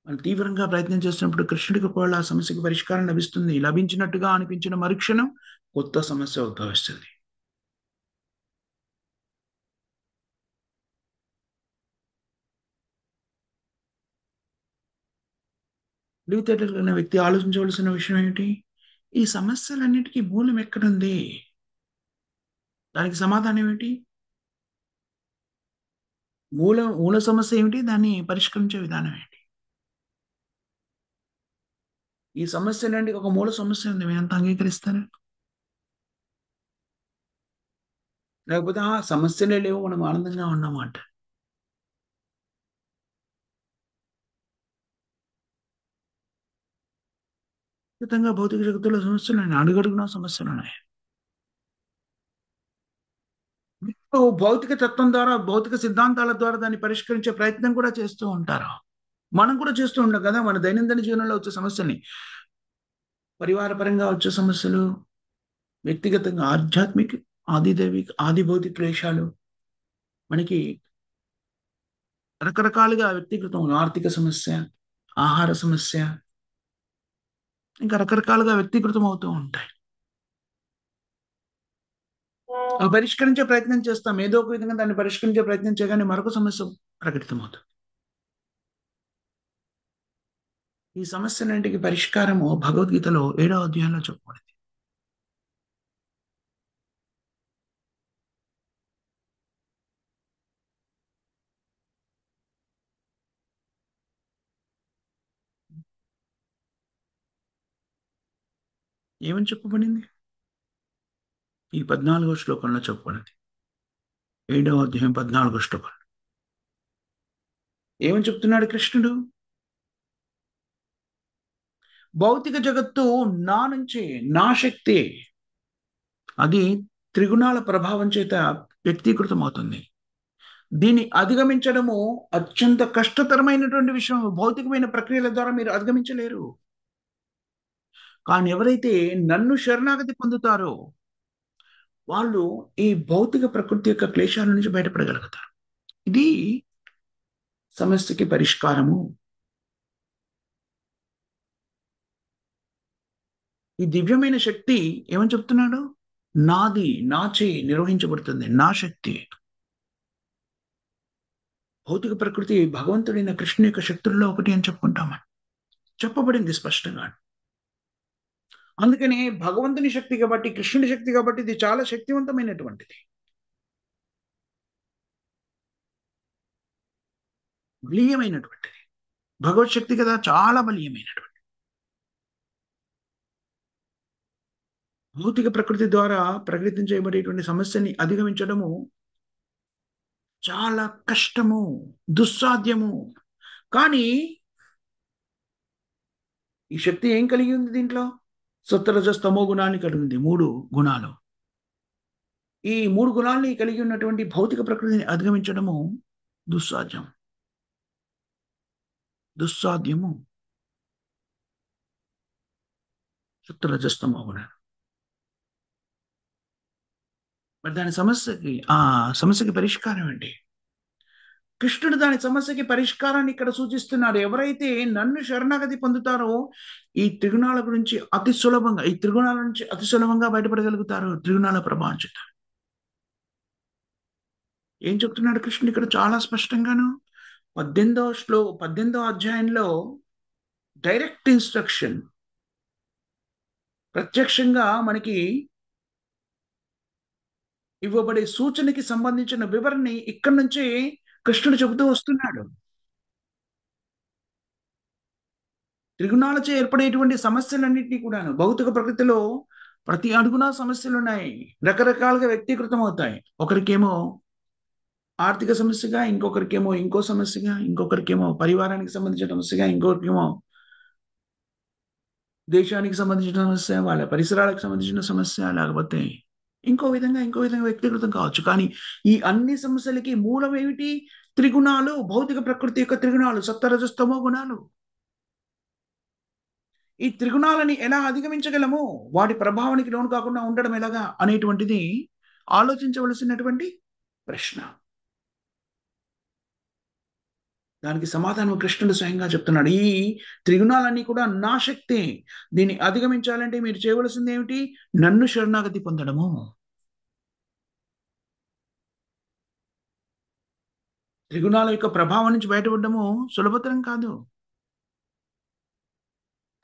మనం తీవ్రంగా ప్రయత్నం చేస్తున్నప్పుడు కృష్ణుడికి ఒకవేళ ఆ సమస్యకి పరిష్కారం లభిస్తుంది. లభించినట్టుగా అనిపించిన మరుక్షణం కొత్త సమస్య ఉద్భవిస్తుంది. తెలివితేటలు కలిగిన వ్యక్తి ఆలోచించవలసిన విషయం ఏమిటి? ఈ సమస్యలన్నిటికీ మూలం ఎక్కడుంది? దానికి సమాధానం ఏమిటి? మూల సమస్య ఏమిటి? దాన్ని పరిష్కరించే విధానం ఏంటి? ఈ సమస్యలన్నిటికి ఒక మూల సమస్య ఉంది. మీరంతా అంగీకరిస్తారా? లేకపోతే సమస్యలే లేవు. మనం ఆనందంగా ఉన్నాము అంటారు. ఖచ్చితంగా భౌతిక జగత్తులో సమస్యలున్నాయి. అడుగడుగునా సమస్యలున్నాయి. ఇప్పుడు భౌతిక తత్వం ద్వారా, భౌతిక సిద్ధాంతాల ద్వారా దాన్ని పరిష్కరించే ప్రయత్నం కూడా చేస్తూ ఉంటారు. మనం కూడా చేస్తూ ఉంటాం కదా! మన దైనందిన జీవనంలో వచ్చే సమస్యల్ని. పరివార పరంగా వచ్చే సమస్యలు, వ్యక్తిగతంగా ఆధ్యాత్మిక, ఆదిదైవిక, ఆదిభౌతిక క్లేశాలు మనకి రకరకాలుగా వ్యక్తీకృతం. ఆర్థిక సమస్య, ఆహార సమస్య, ఇంకా రకరకాలుగా వ్యక్తీకృతం అవుతూ ఉంటాయి. అవి పరిష్కరించే ప్రయత్నం చేస్తాం. ఏదో ఒక విధంగా దాన్ని పరిష్కరించే ప్రయత్నం చేయగానే మరొక సమస్య ప్రకటితమవుతుంది. ఈ సమస్యలన్నిటికి పరిష్కారము భగవద్గీతలో 7వ అధ్యాయంలో చెప్పబడింది. ఏమని చెప్పబడింది? ఈ 14వ శ్లోకంలో చెప్పబడింది. 7వ అధ్యాయం 14వ శ్లోకం. ఏమని చెప్తున్నాడు కృష్ణుడు? భౌతిక జగత్తు నా నుంచి, నా శక్తి, అది త్రిగుణాల ప్రభావం చేత వ్యక్తీకృతమవుతుంది. దీన్ని అధిగమించడము అత్యంత కష్టతరమైనటువంటి విషయం. భౌతికమైన ప్రక్రియల ద్వారా మీరు అధిగమించలేరు. కానీ ఎవరైతే నన్ను శరణాగతి పొందుతారో, వాళ్ళు ఈ భౌతిక ప్రకృతి యొక్క క్లేశాల నుంచి బయటపడగలుగుతారు. ఇది సమస్యకి పరిష్కారము. ఈ దివ్యమైన శక్తి ఏమని చెప్తున్నాడు? నాది, నాచే నిర్వహించబడుతుంది. నా శక్తి. భౌతిక ప్రకృతి భగవంతుడైన కృష్ణుని యొక్క శక్తుల్లో ఒకటి అని చెప్పుకుంటామని చెప్పబడింది స్పష్టంగా. అందుకని భగవంతుని శక్తి కాబట్టి, కృష్ణుని శక్తి కాబట్టి ఇది చాలా శక్తివంతమైనటువంటిది, బలీయమైనటువంటిది. భగవత్ శక్తి కదా, చాలా బలీయమైనటువంటి. భౌతిక ప్రకృతి ద్వారా ప్రకటితం చేయబడేటువంటి సమస్యని అధిగమించడము చాలా కష్టము, దుస్సాధ్యము. కానీ ఈ శక్తి ఏం కలిగి ఉంది దీంట్లో? సత్వరజస్తమో గుణాన్ని కలిగి ఉంది, మూడు గుణాలు. ఈ మూడు గుణాలని కలిగి ఉన్నటువంటి భౌతిక ప్రకృతిని అధిగమించడము దుస్సాధ్యం, దుస్సాధ్యము. సత్వరజస్తమో గుణాలు. మరి దాని సమస్యకి పరిష్కారం ఏంటి? కృష్ణుడు దాని సమస్యకి పరిష్కారాన్ని ఇక్కడ సూచిస్తున్నాడు. ఎవరైతే నన్ను శరణాగతి పొందుతారో ఈ త్రిగుణాల గురించి అతి సులభంగా, ఈ త్రిగుణాల నుంచి అతి సులభంగా బయటపడగలుగుతారు. త్రిగుణాల ప్రభావం చేత. ఏం చెప్తున్నాడు కృష్ణుడు ఇక్కడ చాలా స్పష్టంగాను? 18వ అధ్యాయంలో డైరెక్ట్ ఇన్స్ట్రక్షన్, ప్రత్యక్షంగా మనకి ఇవ్వబడే సూచనకి సంబంధించిన వివరణని ఇక్కడి నుంచి కృష్ణుడు చెబుతూ వస్తున్నాడు. త్రిగుణాలచే ఏర్పడేటువంటి సమస్యలన్నింటినీ కూడాను భౌతిక ప్రకృతిలో ప్రతి అడుగునా సమస్యలు ఉన్నాయి. రకరకాలుగా వ్యక్తీకృతం అవుతాయి. ఒకరికేమో ఆర్థిక సమస్యగా, ఇంకొకరికేమో ఇంకో సమస్యగా, ఇంకొకరికేమో పరివారానికి సంబంధించిన సమస్యగా, ఇంకొకరికేమో దేశానికి సంబంధించిన సమస్య, వాళ్ళ పరిసరాలకు సంబంధించిన సమస్య, లేకపోతే ఇంకో విధంగా వ్యక్తీకృతం కావచ్చు. కానీ ఈ అన్ని సమస్యలకి మూలం ఏమిటి? త్రిగుణాలు. భౌతిక ప్రకృతి యొక్క త్రిగుణాలు, సత్వరజస్తమో గుణాలు. ఈ త్రిగుణాలని ఎలా అధిగమించగలము, వాటి ప్రభావానికి లోను కాకుండా ఉండడం ఎలాగా అనేటువంటిది ఆలోచించవలసినటువంటి ప్రశ్న. దానికి సమాధానం కృష్ణుడు స్వయంగా చెప్తున్నాడు. ఈ త్రిగుణాలన్నీ కూడా నా శక్తి. దీన్ని అధిగమించాలంటే మీరు చేయవలసింది ఏమిటి? నన్ను శరణాగతి పొందడము. త్రిగుణాల యొక్క ప్రభావం నుంచి బయటపడడము సులభతరం కాదు.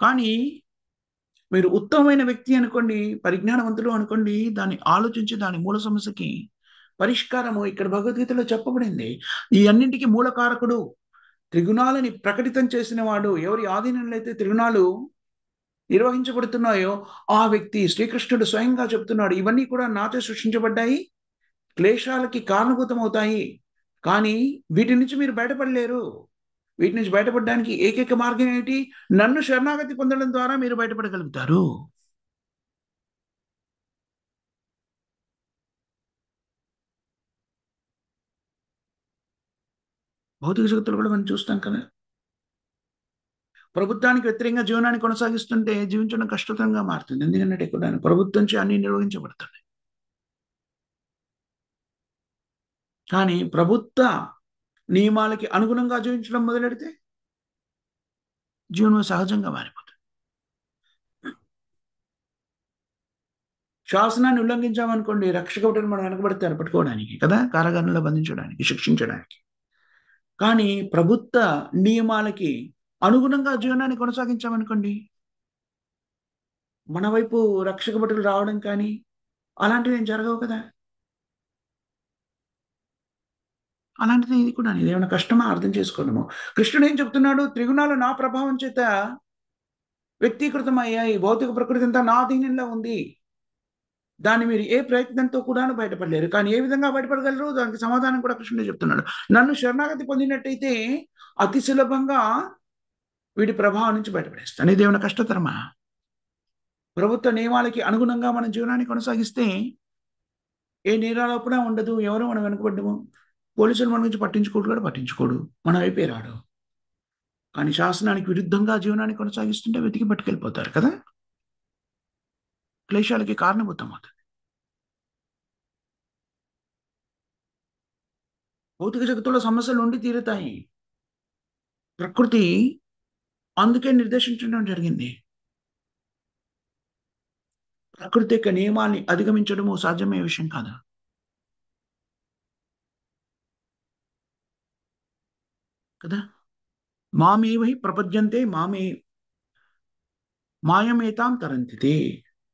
కానీ మీరు ఉత్తమమైన వ్యక్తి అనుకోండి, పరిజ్ఞానవంతులు అనుకోండి, దాన్ని ఆలోచించి దాని మూల సమస్యకి పరిష్కారము ఇక్కడ భగవద్గీతలో చెప్పబడింది. ఈ అన్నింటికి మూలకారకుడు, త్రిగుణాలని ప్రకటితం చేసిన వాడు, ఎవరి ఆధీనంలో అయితే త్రిగుణాలు నిర్వహించబడుతున్నాయో ఆ వ్యక్తి, శ్రీకృష్ణుడు స్వయంగా చెప్తున్నాడు, ఇవన్నీ కూడా నాతో సృష్టించబడ్డాయి, క్లేశాలకి కారణభూతం అవుతాయి, కానీ వీటి నుంచి మీరు బయటపడలేరు. వీటి నుంచి బయటపడడానికి ఏకైక మార్గం ఏమిటి? నన్ను శరణాగతి పొందడం ద్వారా మీరు బయటపడగలుగుతారు. భౌతిక జగత్తులు కూడా మనం చూస్తాం కదా, ప్రభుత్వానికి వ్యతిరేకంగా జీవనాన్ని కొనసాగిస్తుంటే జీవించడం కష్టతరంగా మారుతుంది. ఎందుకంటే కూడా ప్రభుత్వం నుంచి అన్ని నిర్వహించబడుతుంది. కానీ ప్రభుత్వ నియమాలకి అనుగుణంగా జీవించడం మొదలెడితే జీవనం సహజంగా మారిపోతుంది. శాసనాన్ని ఉల్లంఘించామనుకోండి, రక్షక భటులు మనం వెనకబడతారు పట్టుకోవడానికి కదా, కారాగారంలో బంధించడానికి, శిక్షించడానికి. కానీ ప్రభుత్వ నియమాలకి అనుగుణంగా జీవనాన్ని కొనసాగించామనుకోండి, మన వైపు రక్షక భటులు రావడం కానీ అలాంటివి ఏం జరగవు కదా. అలాంటిది ఇది కూడా, ఇదేమైనా కష్టమా అర్థం చేసుకోవడము? కృష్ణుడు ఏం చెప్తున్నాడు? త్రిగుణాలు నా ప్రభావం చేత వ్యక్తీకృతం అయ్యాయి, భౌతిక ప్రకృతి అంతా నా అధీనంలో ఉంది, దాన్ని మీరు ఏ ప్రయత్నంతో కూడా బయటపడలేరు. కానీ ఏ విధంగా బయటపడగలరు? దానికి సమాధానం కూడా కృష్ణుడు చెప్తున్నాడు. నన్ను శరణాగతి పొందినట్టయితే అతి సులభంగా వీడి ప్రభావం నుంచి బయటపడేస్తాను. ఇది ఏమైనా కష్టతరమా? ప్రభుత్వ నియమాలకి అనుగుణంగా మన జీవనాన్ని కొనసాగిస్తే ఏ నేరాలోపన ఉండదు, ఎవరు మనం వెనుకబడ్డము, పోలీసులు మన గురించి పట్టించుకోడు, మన వైపే రాడు. కానీ శాసనానికి విరుద్ధంగా జీవనాన్ని కొనసాగిస్తుంటే వెతికి పట్టుకెళ్ళిపోతారు కదా, క్లేశాలకి కారణభూతం అవుతుంది. భౌతిక జగత్తులో సమస్యలు ఉండి తీరుతాయి. ప్రకృతి అందుకే నిర్దేశించడం జరిగింది. ప్రకృతి యొక్క నియమాల్ని అధిగమించడము సాధ్యమయ్యే విషయం కాదు. కదా. మామేవై ప్రపద్యంతే మాయం ఏతాం తరంతితే.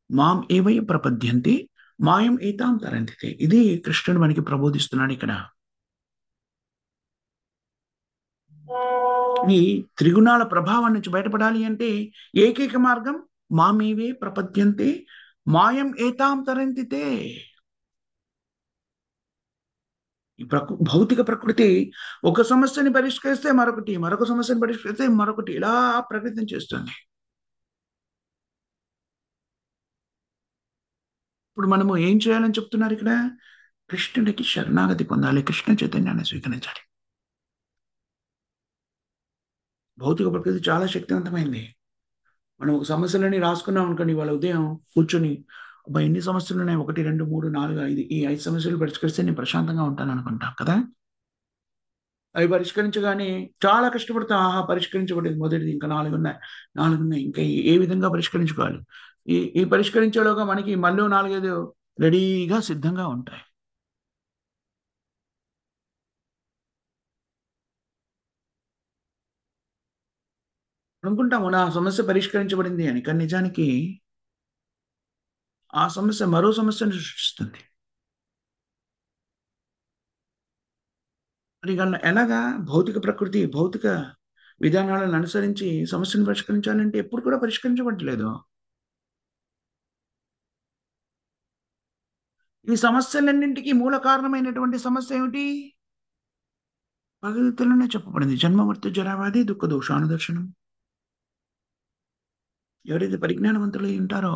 మాం ఏవై ప్రపద్యంతే మాయం ఏతాం తరంతితే. ఇది కృష్ణుడు మనకి ప్రబోధిస్తున్నాడు ఇక్కడ. ఈ త్రిగుణాల ప్రభావం నుంచి బయటపడాలి అంటే ఏకైక మార్గం మామేవే ప్రపద్యంతే మాయం ఏతాం తరంతితే. ఈ భౌతిక ప్రకృతి ఒక సమస్యని పరిష్కరిస్తే మరొకటి, మరొక సమస్యని పరిష్కరిస్తే మరొకటి, ఇలా ప్రకృతిని చేస్తుంది. ఇప్పుడు మనము ఏం చేయాలని చెప్తున్నారు ఇక్కడ? కృష్ణుడికి శరణాగతి పొందాలి, కృష్ణ చైతన్యాన్ని స్వీకరించాలి. భౌతిక ప్రకృతి చాలా శక్తివంతమైంది. మనం ఒక సమస్యలని రాసుకున్నాం అనుకోండి, వాళ్ళ ఉదయం కూర్చొని అబ్బా ఎన్ని సమస్యలు ఉన్నాయి, 1 2 3 4 5, ఈ 5 సమస్యలు పరిష్కరిస్తే నేను ప్రశాంతంగా ఉంటాను అనుకుంటాం కదా. అవి పరిష్కరించగానే చాలా కష్టపడతాం, ఆహా పరిష్కరించబడేది మొదటిది, ఇంకా 4 ఉన్నాయి, 4 ఉన్నాయి, ఇంకా ఏ విధంగా పరిష్కరించుకోవాలి. ఈ ఈ పరిష్కరించేలోగా మనకి మళ్ళీ 4, 5 రెడీగా సిద్ధంగా ఉంటాయి. అనుకుంటాము నా సమస్య పరిష్కరించబడింది అని, కానీ నిజానికి ఆ సమస్య మరో సమస్యను సృష్టిస్తుంది. మరి ఎలాగా భౌతిక ప్రకృతి, భౌతిక విధానాలను అనుసరించి సమస్యను పరిష్కరించాలంటే ఎప్పుడు కూడా పరిష్కరించబడలేదు. ఈ సమస్యలన్నింటికీ మూల కారణమైనటువంటి సమస్య ఏమిటి? భగవద్గీతలోనే చెప్పబడింది, జన్మ మృత్యు జరావ్యాధి దుఃఖ దోషానుదర్శనం. ఎవరైతే పరిజ్ఞానవంతులు ఉంటారో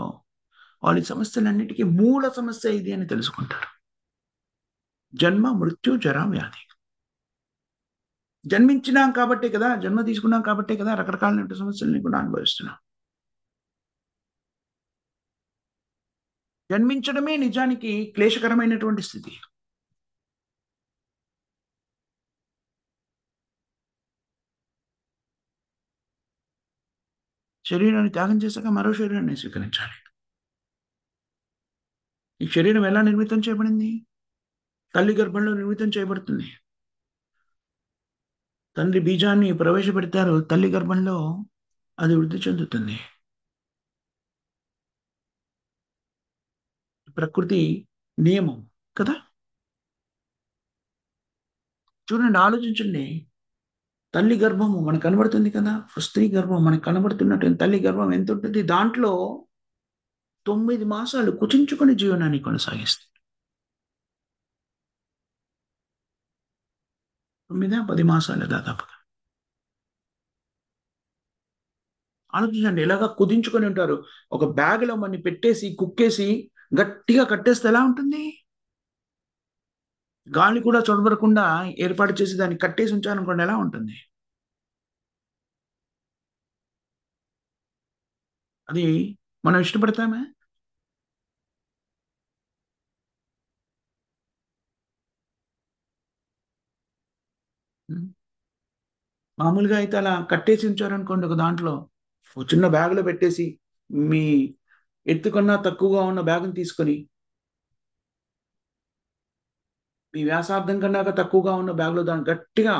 వాళ్ళ సమస్యలన్నిటికీ మూల సమస్య ఇది అని తెలుసుకుంటారు. జన్మ మృత్యు జరా వ్యాధి. జన్మించినాం కాబట్టే కదా, జన్మ తీసుకున్నాం కాబట్టే కదా రకరకాలైన సమస్యల్ని కూడా అనుభవిస్తున్నాం. జన్మించడమే నిజానికి క్లేశకరమైనటువంటి స్థితి. శరీరాన్ని త్యాగం చేశాక మరో శరీరాన్ని స్వీకరించాలి. ఈ శరీరం ఎలా నిర్మితం చేయబడింది? తల్లి గర్భంలో నిర్మితం చేయబడుతుంది. తండ్రి బీజాన్ని ప్రవేశపెడతారు, తల్లి గర్భంలో అది వృద్ధి చెందుతుంది. ప్రకృతి నియమం కదా. చూడండి, ఆలోచించండి. తల్లి గర్భము మనకు కనబడుతుంది కదా, స్త్రీ గర్భం మనకు కనబడుతున్నట్టు తల్లి గర్భం ఎంత ఉంటుంది? దాంట్లో 9 మాసాలు కుచించుకొని జీవనాన్ని కొనసాగిస్తుంది. 9 10 మాసాలు దాదాపుగా. ఆలోచించండి, ఎలాగా కుదించుకొని ఉంటారు. ఒక బ్యాగ్ లో మనని పెట్టేసి కుక్కేసి గట్టిగా కట్టేస్తే ఎలా ఉంటుంది? గాలి కూడా చొరబడకుండా ఏర్పాటు చేసి దాన్ని కట్టేసి ఉంచారనుకోండి, ఎలా ఉంటుంది? అది మనం ఇష్టపడతామా? ఉం. మామూలుగా అయితే అలా కట్టేసి ఉంచారనుకోండి, ఒక దాంట్లో ఒక చిన్న బ్యాగులో పెట్టేసి, మీ ఎత్తుకన్నా తక్కువగా ఉన్న బ్యాగుని తీసుకొని, మీ వ్యాసార్థం కన్నా తక్కువగా ఉన్న బ్యాగులో దాన్ని గట్టిగా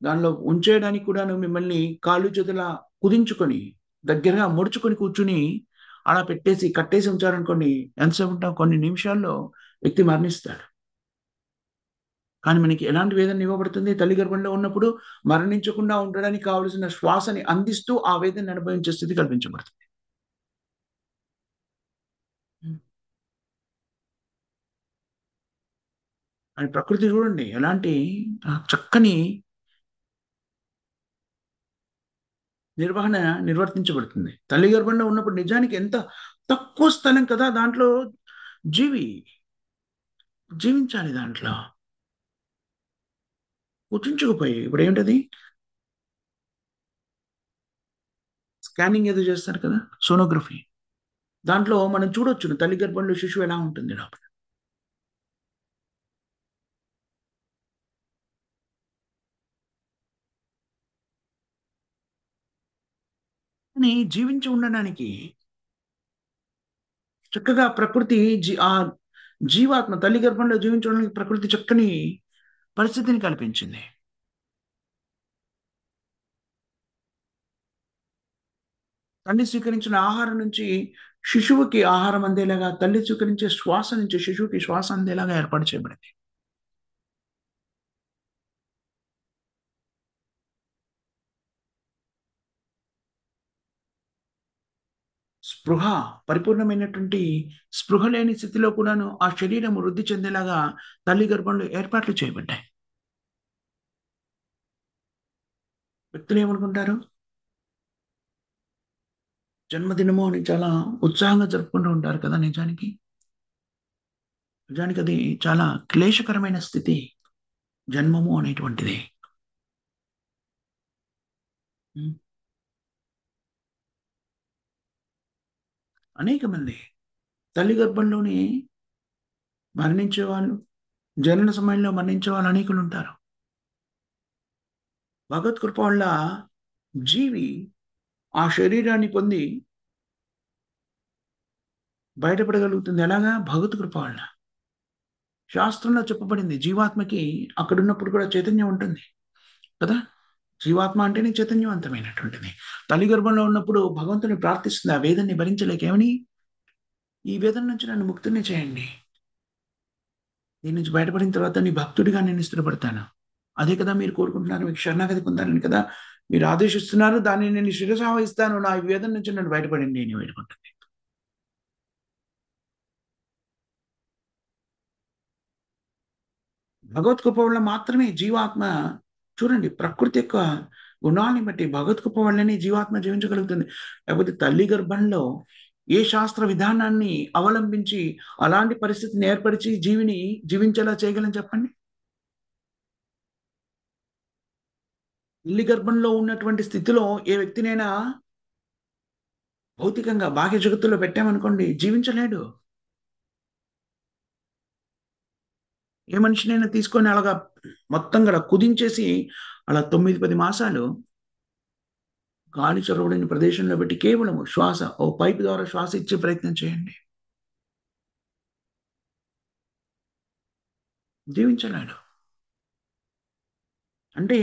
దానిలో ఉంచేయడానికి కూడా మిమ్మల్ని కాళ్ళు చేతుల కుదించుకొని దగ్గరగా ముడుచుకొని కూర్చుని అలా పెట్టేసి కట్టేసి ఉంచారనుకోండి, ఎంతసేపు ఉంటాం? కొన్ని నిమిషాల్లో వ్యక్తి మరణిస్తాడు. కానీ మనకి ఎలాంటి వేదన ఇవ్వబడుతుంది? తల్లి గర్భంలో ఉన్నప్పుడు మరణించకుండా ఉండడానికి కావలసిన శ్వాసని అందిస్తూ ఆ వేదన అనుభవించే స్థితి కల్పించబడుతుంది. అని ప్రకృతి చూడండి ఎలాంటి చక్కని నిర్వహణ నిర్వర్తించబడుతుంది. తల్లి గర్భంలో ఉన్నప్పుడు నిజానికి ఎంత తక్కువ స్థలం కదా, దాంట్లో జీవి జీవించాలి. దాంట్లో కుచించుకుపోయి ఇప్పుడు ఏంటది? స్కానింగ్ ఏదో చేస్తారు కదా, సోనోగ్రఫీ. దాంట్లో మనం చూడొచ్చు తల్లి గర్భంలో శిశువు ఎలా ఉంటుంది లోపల. కానీ జీవించి ఉండడానికి చక్కగా ప్రకృతి ఆ జీవాత్మ తల్లి గర్భంలో జీవించడానికి ప్రకృతి చక్కని పరిస్థితిని కల్పించింది. తల్లి స్వీకరించిన ఆహారం నుంచి శిశువుకి ఆహారం అందేలాగా, తల్లి స్వీకరించే శ్వాస నుంచి శిశువుకి శ్వాస అందేలాగా ఏర్పాటు చేయబడింది. స్పృహ, పరిపూర్ణమైనటువంటి స్పృహ లేని స్థితిలో కూడాను ఆ శరీరం వృద్ధి చెందేలాగా తల్లి గర్భంలో ఏర్పాట్లు చేయబడ్డాయి. వ్యక్తులు ఏమనుకుంటారు? జన్మదినము అని చాలా ఉత్సాహంగా జరుపుకుంటూ ఉంటారు కదా! నిజానికి. నిజానికి అది చాలా క్లేశకరమైన స్థితి. జన్మము అనేటువంటిది. హ్మ్. అనేక మంది తల్లి గర్భంలోనే మరణించేవాళ్ళు, జనన సమయంలో మరణించే వాళ్ళు అనేకులుంటారు. భగవత్ కృప వల్ల జీవి ఆ శరీరాన్ని పొంది బయటపడగలుగుతుంది. ఎలాగా? భగవత్ కృప వల్ల. శాస్త్రంలో చెప్పబడింది జీవాత్మకి అక్కడున్నప్పుడు కూడా చైతన్యం ఉంటుంది కదా! జీవాత్మ అంటేనే చైతన్యవంతమైనటువంటిది. తల్లి గర్భంలో ఉన్నప్పుడు భగవంతుని ప్రార్థిస్తుంది. ఆ వేదనని భరించలేక ఏమని? "ఈ వేదన నుంచి నన్ను ముక్తుడిని చేయండి. దీని నుంచి బయటపడిన తర్వాత నీ భక్తుడిగా నేను స్థిరపడతాను." అదే కదా మీరు కోరుకుంటున్నారు. మీకు శరణాగతి పొందాలని కదా మీరు ఆదేశిస్తున్నారు. దాన్ని నేను శిరసావహిస్తాను. నా ఈ వేదన నుంచి నన్ను బయటపడండి అని వేడుకుంటుంది. భగవత్ కృప వల్ల మాత్రమే జీవాత్మ చూడండి ప్రకృతి యొక్క గుణాన్ని బట్టి భగవత్ కృప వల్లనే జీవాత్మ జీవించగలుగుతుంది. లేకపోతే తల్లి గర్భంలో ఏ శాస్త్ర విధానాన్ని అవలంబించి అలాంటి పరిస్థితిని ఏర్పరిచి జీవిని జీవించేలా చేయగలం చెప్పండి? తల్లి గర్భంలో ఉన్నటువంటి స్థితిలో ఏ వ్యక్తినైనా భౌతికంగా బాహ్య జగత్తులో పెట్టామనుకోండి జీవించలేడు. ఏ మనిషినైనా తీసుకొని అలాగా మొత్తం గూడా కుదించేసి అలా 9, 10 మాసాలు గాలి చొరబడని ప్రదేశంలో పెట్టి కేవలం శ్వాస ఓ పైప్ ద్వారా శ్వాస ఇచ్చే ప్రయత్నం చేయండి. జీవించలేడు. అంటే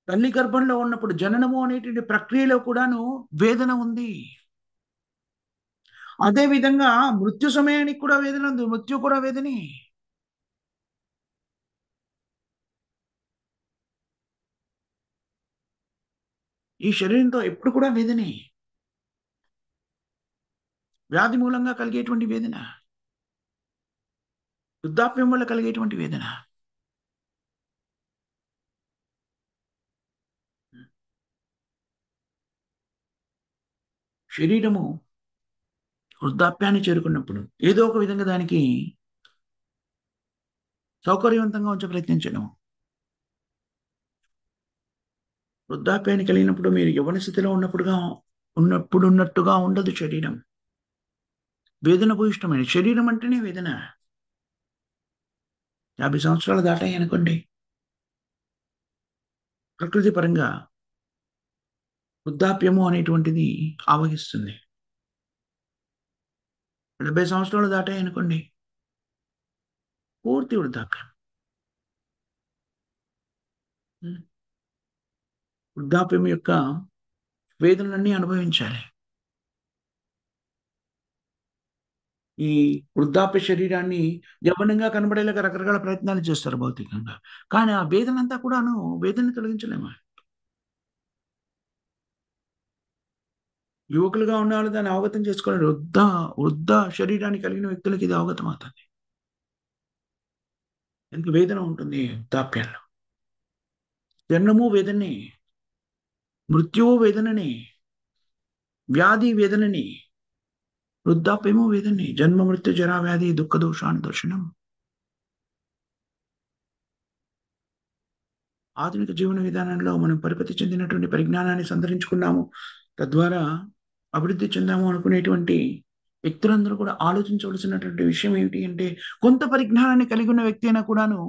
తల్లి గర్భంలో ఉన్నప్పుడు జననము అనేటువంటి ప్రక్రియలో కూడాను వేదన ఉంది. అదే విధంగా మృత్యు సమయానికి కూడా వేదన ఉంది. మృత్యు కూడా వేదనే. ఈ శరీరంతో ఎప్పుడు కూడా వేదనే. వ్యాధి మూలంగా కలిగేటువంటి వేదన. వృద్ధాప్యం వల్ల కలిగేటువంటి వేదన. శరీరము వృద్ధాప్యాన్ని చేరుకున్నప్పుడు ఏదో ఒక విధంగా దానికి సౌకర్యవంతంగా ఉంచే ప్రయత్నం చేయడం. వృద్ధాప్యాన్ని కలిగినప్పుడు మీరు యవ్వన స్థితిలో ఉన్నప్పుడున్నట్టుగా ఉండదు శరీరం. వేదన భూయిష్టమైన శరీరం అంటేనే వేదన. 50 సంవత్సరాలు దాటాయనుకోండి, ప్రకృతి పరంగా వృద్ధాప్యము అనేటువంటిది ఆవహిస్తుంది. 70 సంవత్సరాలు దాటాయనుకోండి, పూర్తి వృద్ధాప్యం. హ్మ్. వృద్ధాప్యం యొక్క వేదనలన్నీ అనుభవించాలి. ఈ వృద్ధాప్య శరీరాన్ని యవ్వనంగా కనబడేలాగా రకరకాల ప్రయత్నాలు చేస్తారు భౌతికంగా. కానీ ఆ వేదనంతా కూడాను వేదనని తొలగించలేము. యువకులుగా ఉన్నవాళ్ళు దాన్ని అవగతం చేసుకోలేరు. వృద్ధ శరీరాన్ని కలిగిన వ్యక్తులకి ఇది అవగతమవుతుంది. ఎంత వేదన ఉంటుంది వృద్ధాప్యంలో. జననము వేదనే, మృత్యువు వేదననే, వ్యాధి వేదననే, వృద్ధాప్యము వేదనే. జన్మ మృత్యు జరా వ్యాధి దుఃఖ దోషానుదర్శనం. ఆధునిక జీవన విధానంలో మనం పరిపతి చెందినటువంటి పరిజ్ఞానాన్ని సంతరించుకున్నాము. తద్వారా అభివృద్ధి చెందాము అనుకునేటువంటి వ్యక్తులందరూ కూడా ఆలోచించవలసినటువంటి విషయం ఏమిటి అంటే, కొంత పరిజ్ఞానాన్ని కలిగి ఉన్న వ్యక్తి అయినా కూడాను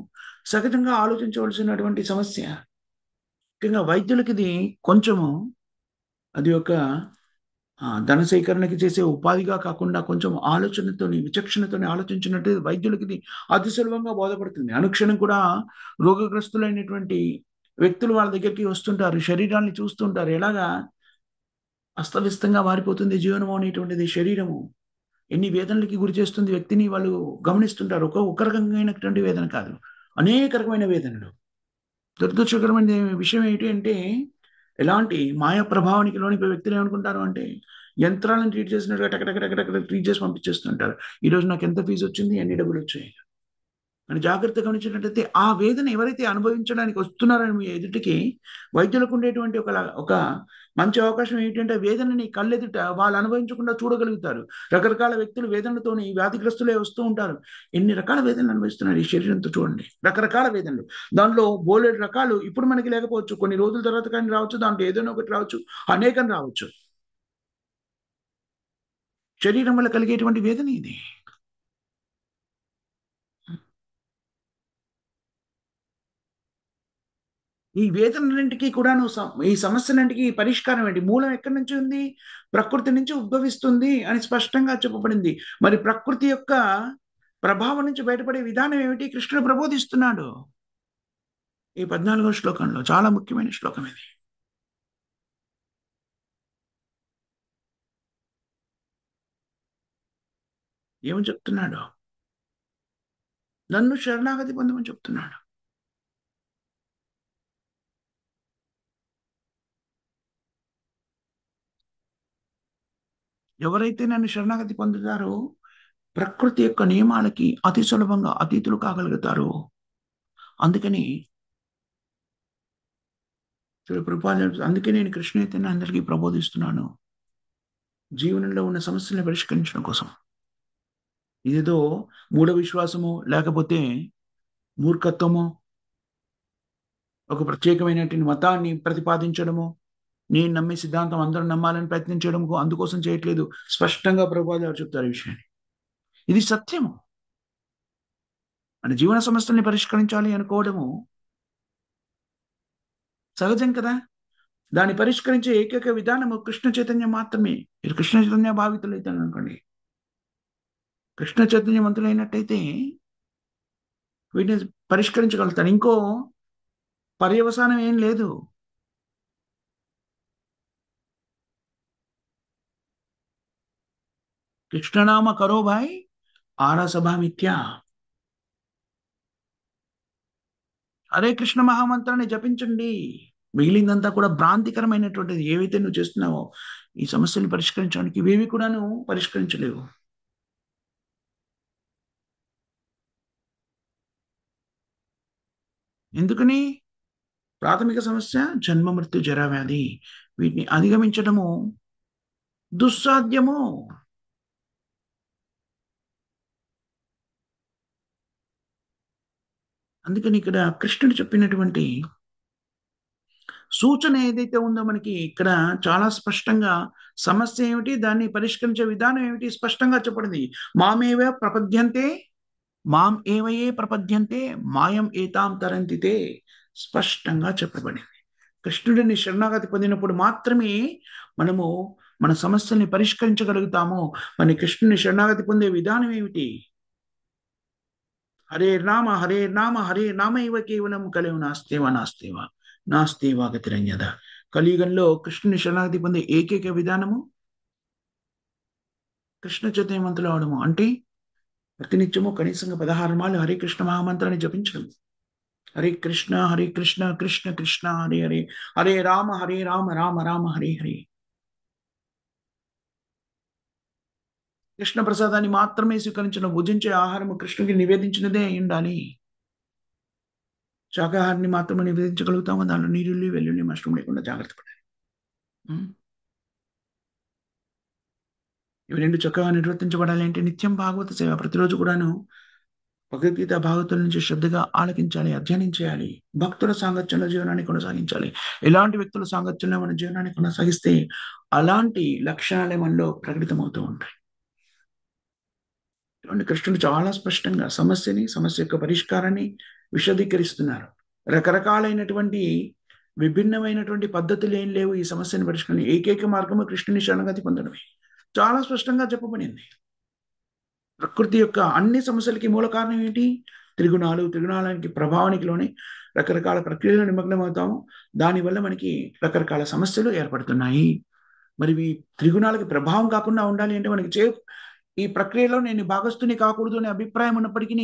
సహజంగా ఆలోచించవలసినటువంటి సమస్య. ముఖ్యంగా వైద్యులకిది కొంచెము అది ఒక ధన సేకరణకి చేసే ఉపాధిగా కాకుండా కొంచెం ఆలోచనతోని, విచక్షణతోని ఆలోచించినట్టు వైద్యులకిది అతి సులభంగా బోధపడుతుంది. అనుక్షణం కూడా రోగగ్రస్తులైనటువంటి వ్యక్తులు వాళ్ళ దగ్గరికి వస్తుంటారు, శరీరాన్ని చూస్తుంటారు, ఎలాగా అస్తవ్యస్తంగా మారిపోతుంది జీవనము అనేటువంటిది, శరీరము ఎన్ని వేదనలకి గురి చేస్తుంది వ్యక్తిని వాళ్ళు గమనిస్తుంటారు. ఒక రకమైనటువంటి వేదన కాదు, అనేక రకమైన వేదనలు. దురదృష్టకరమైన విషయం ఏంటి అంటే, ఎలాంటి మాయా ప్రభావానికి లోని వ్యక్తులు ఏమనుకుంటారు అంటే, యంత్రాలను ట్రీట్ చేసినట్టుగా టక టక టక టక ట్రీట్ చేసి పంపించేస్తుంటారు. ఈరోజు నాకు ఎంత ఫీజు వచ్చింది, ఎన్ని డబ్బులు వచ్చాయి అని జాగ్రత్తగా గమనించినట్లయితే, ఆ వేదన ఎవరైతే అనుభవించడానికి వస్తున్నారని మీ ఎదుటికి, వైద్యులకు ఉండేటువంటి ఒక మంచి అవకాశం ఏంటంటే, వేదనని కళ్ళెదుట వాళ్ళు అనుభవించకుండా చూడగలుగుతారు. రకరకాల వ్యక్తులు వేదనలతోని వ్యాధిగ్రస్తులే వస్తూ ఉంటారు. ఎన్ని రకాల వేదనలు అనుభవిస్తున్నారు ఈ శరీరంతో చూడండి. రకరకాల వేదనలు. దానిలో బోలెడు రకాలు ఇప్పుడు మనకి లేకపోవచ్చు. కొన్ని రోజుల తర్వాత కానీ రావచ్చు. దాంట్లో ఏదైనా ఒకటి రావచ్చు. అనేకం రావచ్చు. శరీరం వల్ల కలిగేటువంటి వేదన ఇది. ఈ వేదనలన్నింటికి కూడాను ఈ సమస్యలన్నింటికి పరిష్కారం ఏంటి? మూలం ఎక్కడి నుంచి ఉంది? ప్రకృతి నుంచి ఉద్భవిస్తుంది అని స్పష్టంగా చెప్పబడింది. మరి ప్రకృతి యొక్క ప్రభావం నుంచి బయటపడే విధానం ఏమిటి? కృష్ణుడు ప్రబోధిస్తున్నాడు ఈ 14వ శ్లోకంలో. చాలా ముఖ్యమైన శ్లోకం ఇది. ఏమని చెప్తున్నాడు? నన్ను శరణాగతి పొందమని చెప్తున్నాడు. ఎవరైతే నన్ను శరణాగతి పొందుతారో ప్రకృతి యొక్క నియమాలకి అతి సులభంగా అతీతులు కాగలుగుతారు. అందుకని అందుకే నేను కృష్ణ చైతన్య అందరికీ ప్రబోధిస్తున్నాను, జీవనంలో ఉన్న సమస్యల్ని పరిష్కరించడం కోసం. ఇదేదో మూఢ విశ్వాసము, లేకపోతే మూర్ఖత్వము, ఒక ప్రత్యేకమైనటువంటి మతాన్ని ప్రతిపాదించడము, నేను నమ్మే సిద్ధాంతం అందరూ నమ్మాలని ప్రయత్నించడం అందుకోసం చేయట్లేదు. స్పష్టంగా ప్రభుపాదులు చెప్తారు ఈ విషయాన్ని. ఇది సత్యము. మన జీవన సమస్యల్ని పరిష్కరించాలి అనుకోవడము సహజం కదా. దాన్ని పరిష్కరించే ఏకైక విధానము కృష్ణ చైతన్యం మాత్రమే. మీరు కృష్ణ చైతన్య భావితులు అయితే అనుకోండి, కృష్ణ చైతన్యవంతులైనట్టయితే వీటిని పరిష్కరించగలుగుతారు. ఇంకో పర్యవసానం ఏం లేదు. కృష్ణనామ కరో భాయ్ ఆరాసభా మిథ్యా. హరే కృష్ణ మహామంత్రాన్ని జపించండి, మిగిలిందంతా కూడా భ్రాంతికరమైనటువంటిది. ఏవైతే నువ్వు చేస్తున్నావో ఈ సమస్యని పరిష్కరించడానికి ఇవేవి కూడాను పరిష్కరించలేవు. ఎందుకని? ప్రాథమిక సమస్య జన్మ మృత్యు జరా వ్యాధి. వీటిని అధిగమించడము దుస్సాధ్యము. అందుకని ఇక్కడ కృష్ణుడు చెప్పినటువంటి సూచన ఏదైతే ఉందో మనకి ఇక్కడ చాలా స్పష్టంగా సమస్య ఏమిటి, దాన్ని పరిష్కరించే విధానం ఏమిటి స్పష్టంగా చెప్పడింది. మామేవ ప్రపద్యంతే మాం ఏవయే ప్రపద్యంతే మాయం ఏతాం తరంతితే స్పష్టంగా చెప్పబడింది. కృష్ణుడిని శరణాగతి పొందినప్పుడు మాత్రమే మనము మన సమస్యల్ని పరిష్కరించగలుగుతాము. మరి కృష్ణుని శరణాగతి పొందే విధానం ఏమిటి? హరే రామ హరే రామ హరే రామ ఇవ కేవలం కలియుగ నాస్తేవా నాస్తేవా నాస్తేవా గతిరన్యద. కలియుగంలో కృష్ణుని శరణాగతి పొందే ఏకైక విధానము కృష్ణ చైతన్యవంతులు అవడము. అంటే ప్రతినిత్యము కనీసంగా 16 మార్లు హరే కృష్ణ మహామంత్రాన్ని జపించడం. హరే కృష్ణ కృష్ణ కృష్ణ హరే హరే, హరే రామ రామ రామ హరే హరే. కృష్ణ ప్రసాదాన్ని మాత్రమే స్వీకరించిన, భుజించే ఆహారము కృష్ణుడికి నివేదించినదే అయి ఉండాలి. శాకాహారాన్ని మాత్రమే నివేదించగలుగుతాము. దాంట్లో నీరుల్లి వెల్లుల్లి మష్రూమ్ లేకుండా జాగ్రత్త పడాలి. ఇవి రెండు చక్కగా నిర్వర్తించబడాలి అంటే నిత్యం భాగవత సేవ. ప్రతిరోజు కూడాను భగవద్గీత భాగవతుల నుంచి శ్రద్ధగా ఆలకించాలి, అధ్యయనం చేయాలి. భక్తుల సాంగత్యంలో జీవనాన్ని కొనసాగించాలి. ఎలాంటి వ్యక్తుల సాంగత్యంలో మన జీవనాన్ని కొనసాగిస్తే అలాంటి లక్షణాలే మనలో ప్రకటితమవుతూ ఉంటాయి. కృష్ణుడు చాలా స్పష్టంగా సమస్య యొక్క పరిష్కారాన్ని విశదీకరిస్తున్నారు. రకరకాలైనటువంటి విభిన్నమైనటువంటి పద్ధతులు ఏం లేవు ఈ సమస్యను పరిష్కరణ. ఏకైక మార్గము కృష్ణుని శరణాగతి పొందడమే. చాలా స్పష్టంగా చెప్పబడింది. ప్రకృతి యొక్క అన్ని సమస్యలకి మూల కారణం ఏంటి? త్రిగుణానికి ప్రభావానికి లోని రకరకాల ప్రక్రియలో నిమగ్నం అవుతాము. దానివల్ల మనకి రకరకాల సమస్యలు ఏర్పడుతున్నాయి. మరి ఈ త్రిగుణాలకి ప్రభావం కాకుండా ఉండాలి అంటే మనకి ఈ ప్రక్రియలో నేను భాగస్తుని కాకూడదు అనే అభిప్రాయం ఉన్నప్పటికీ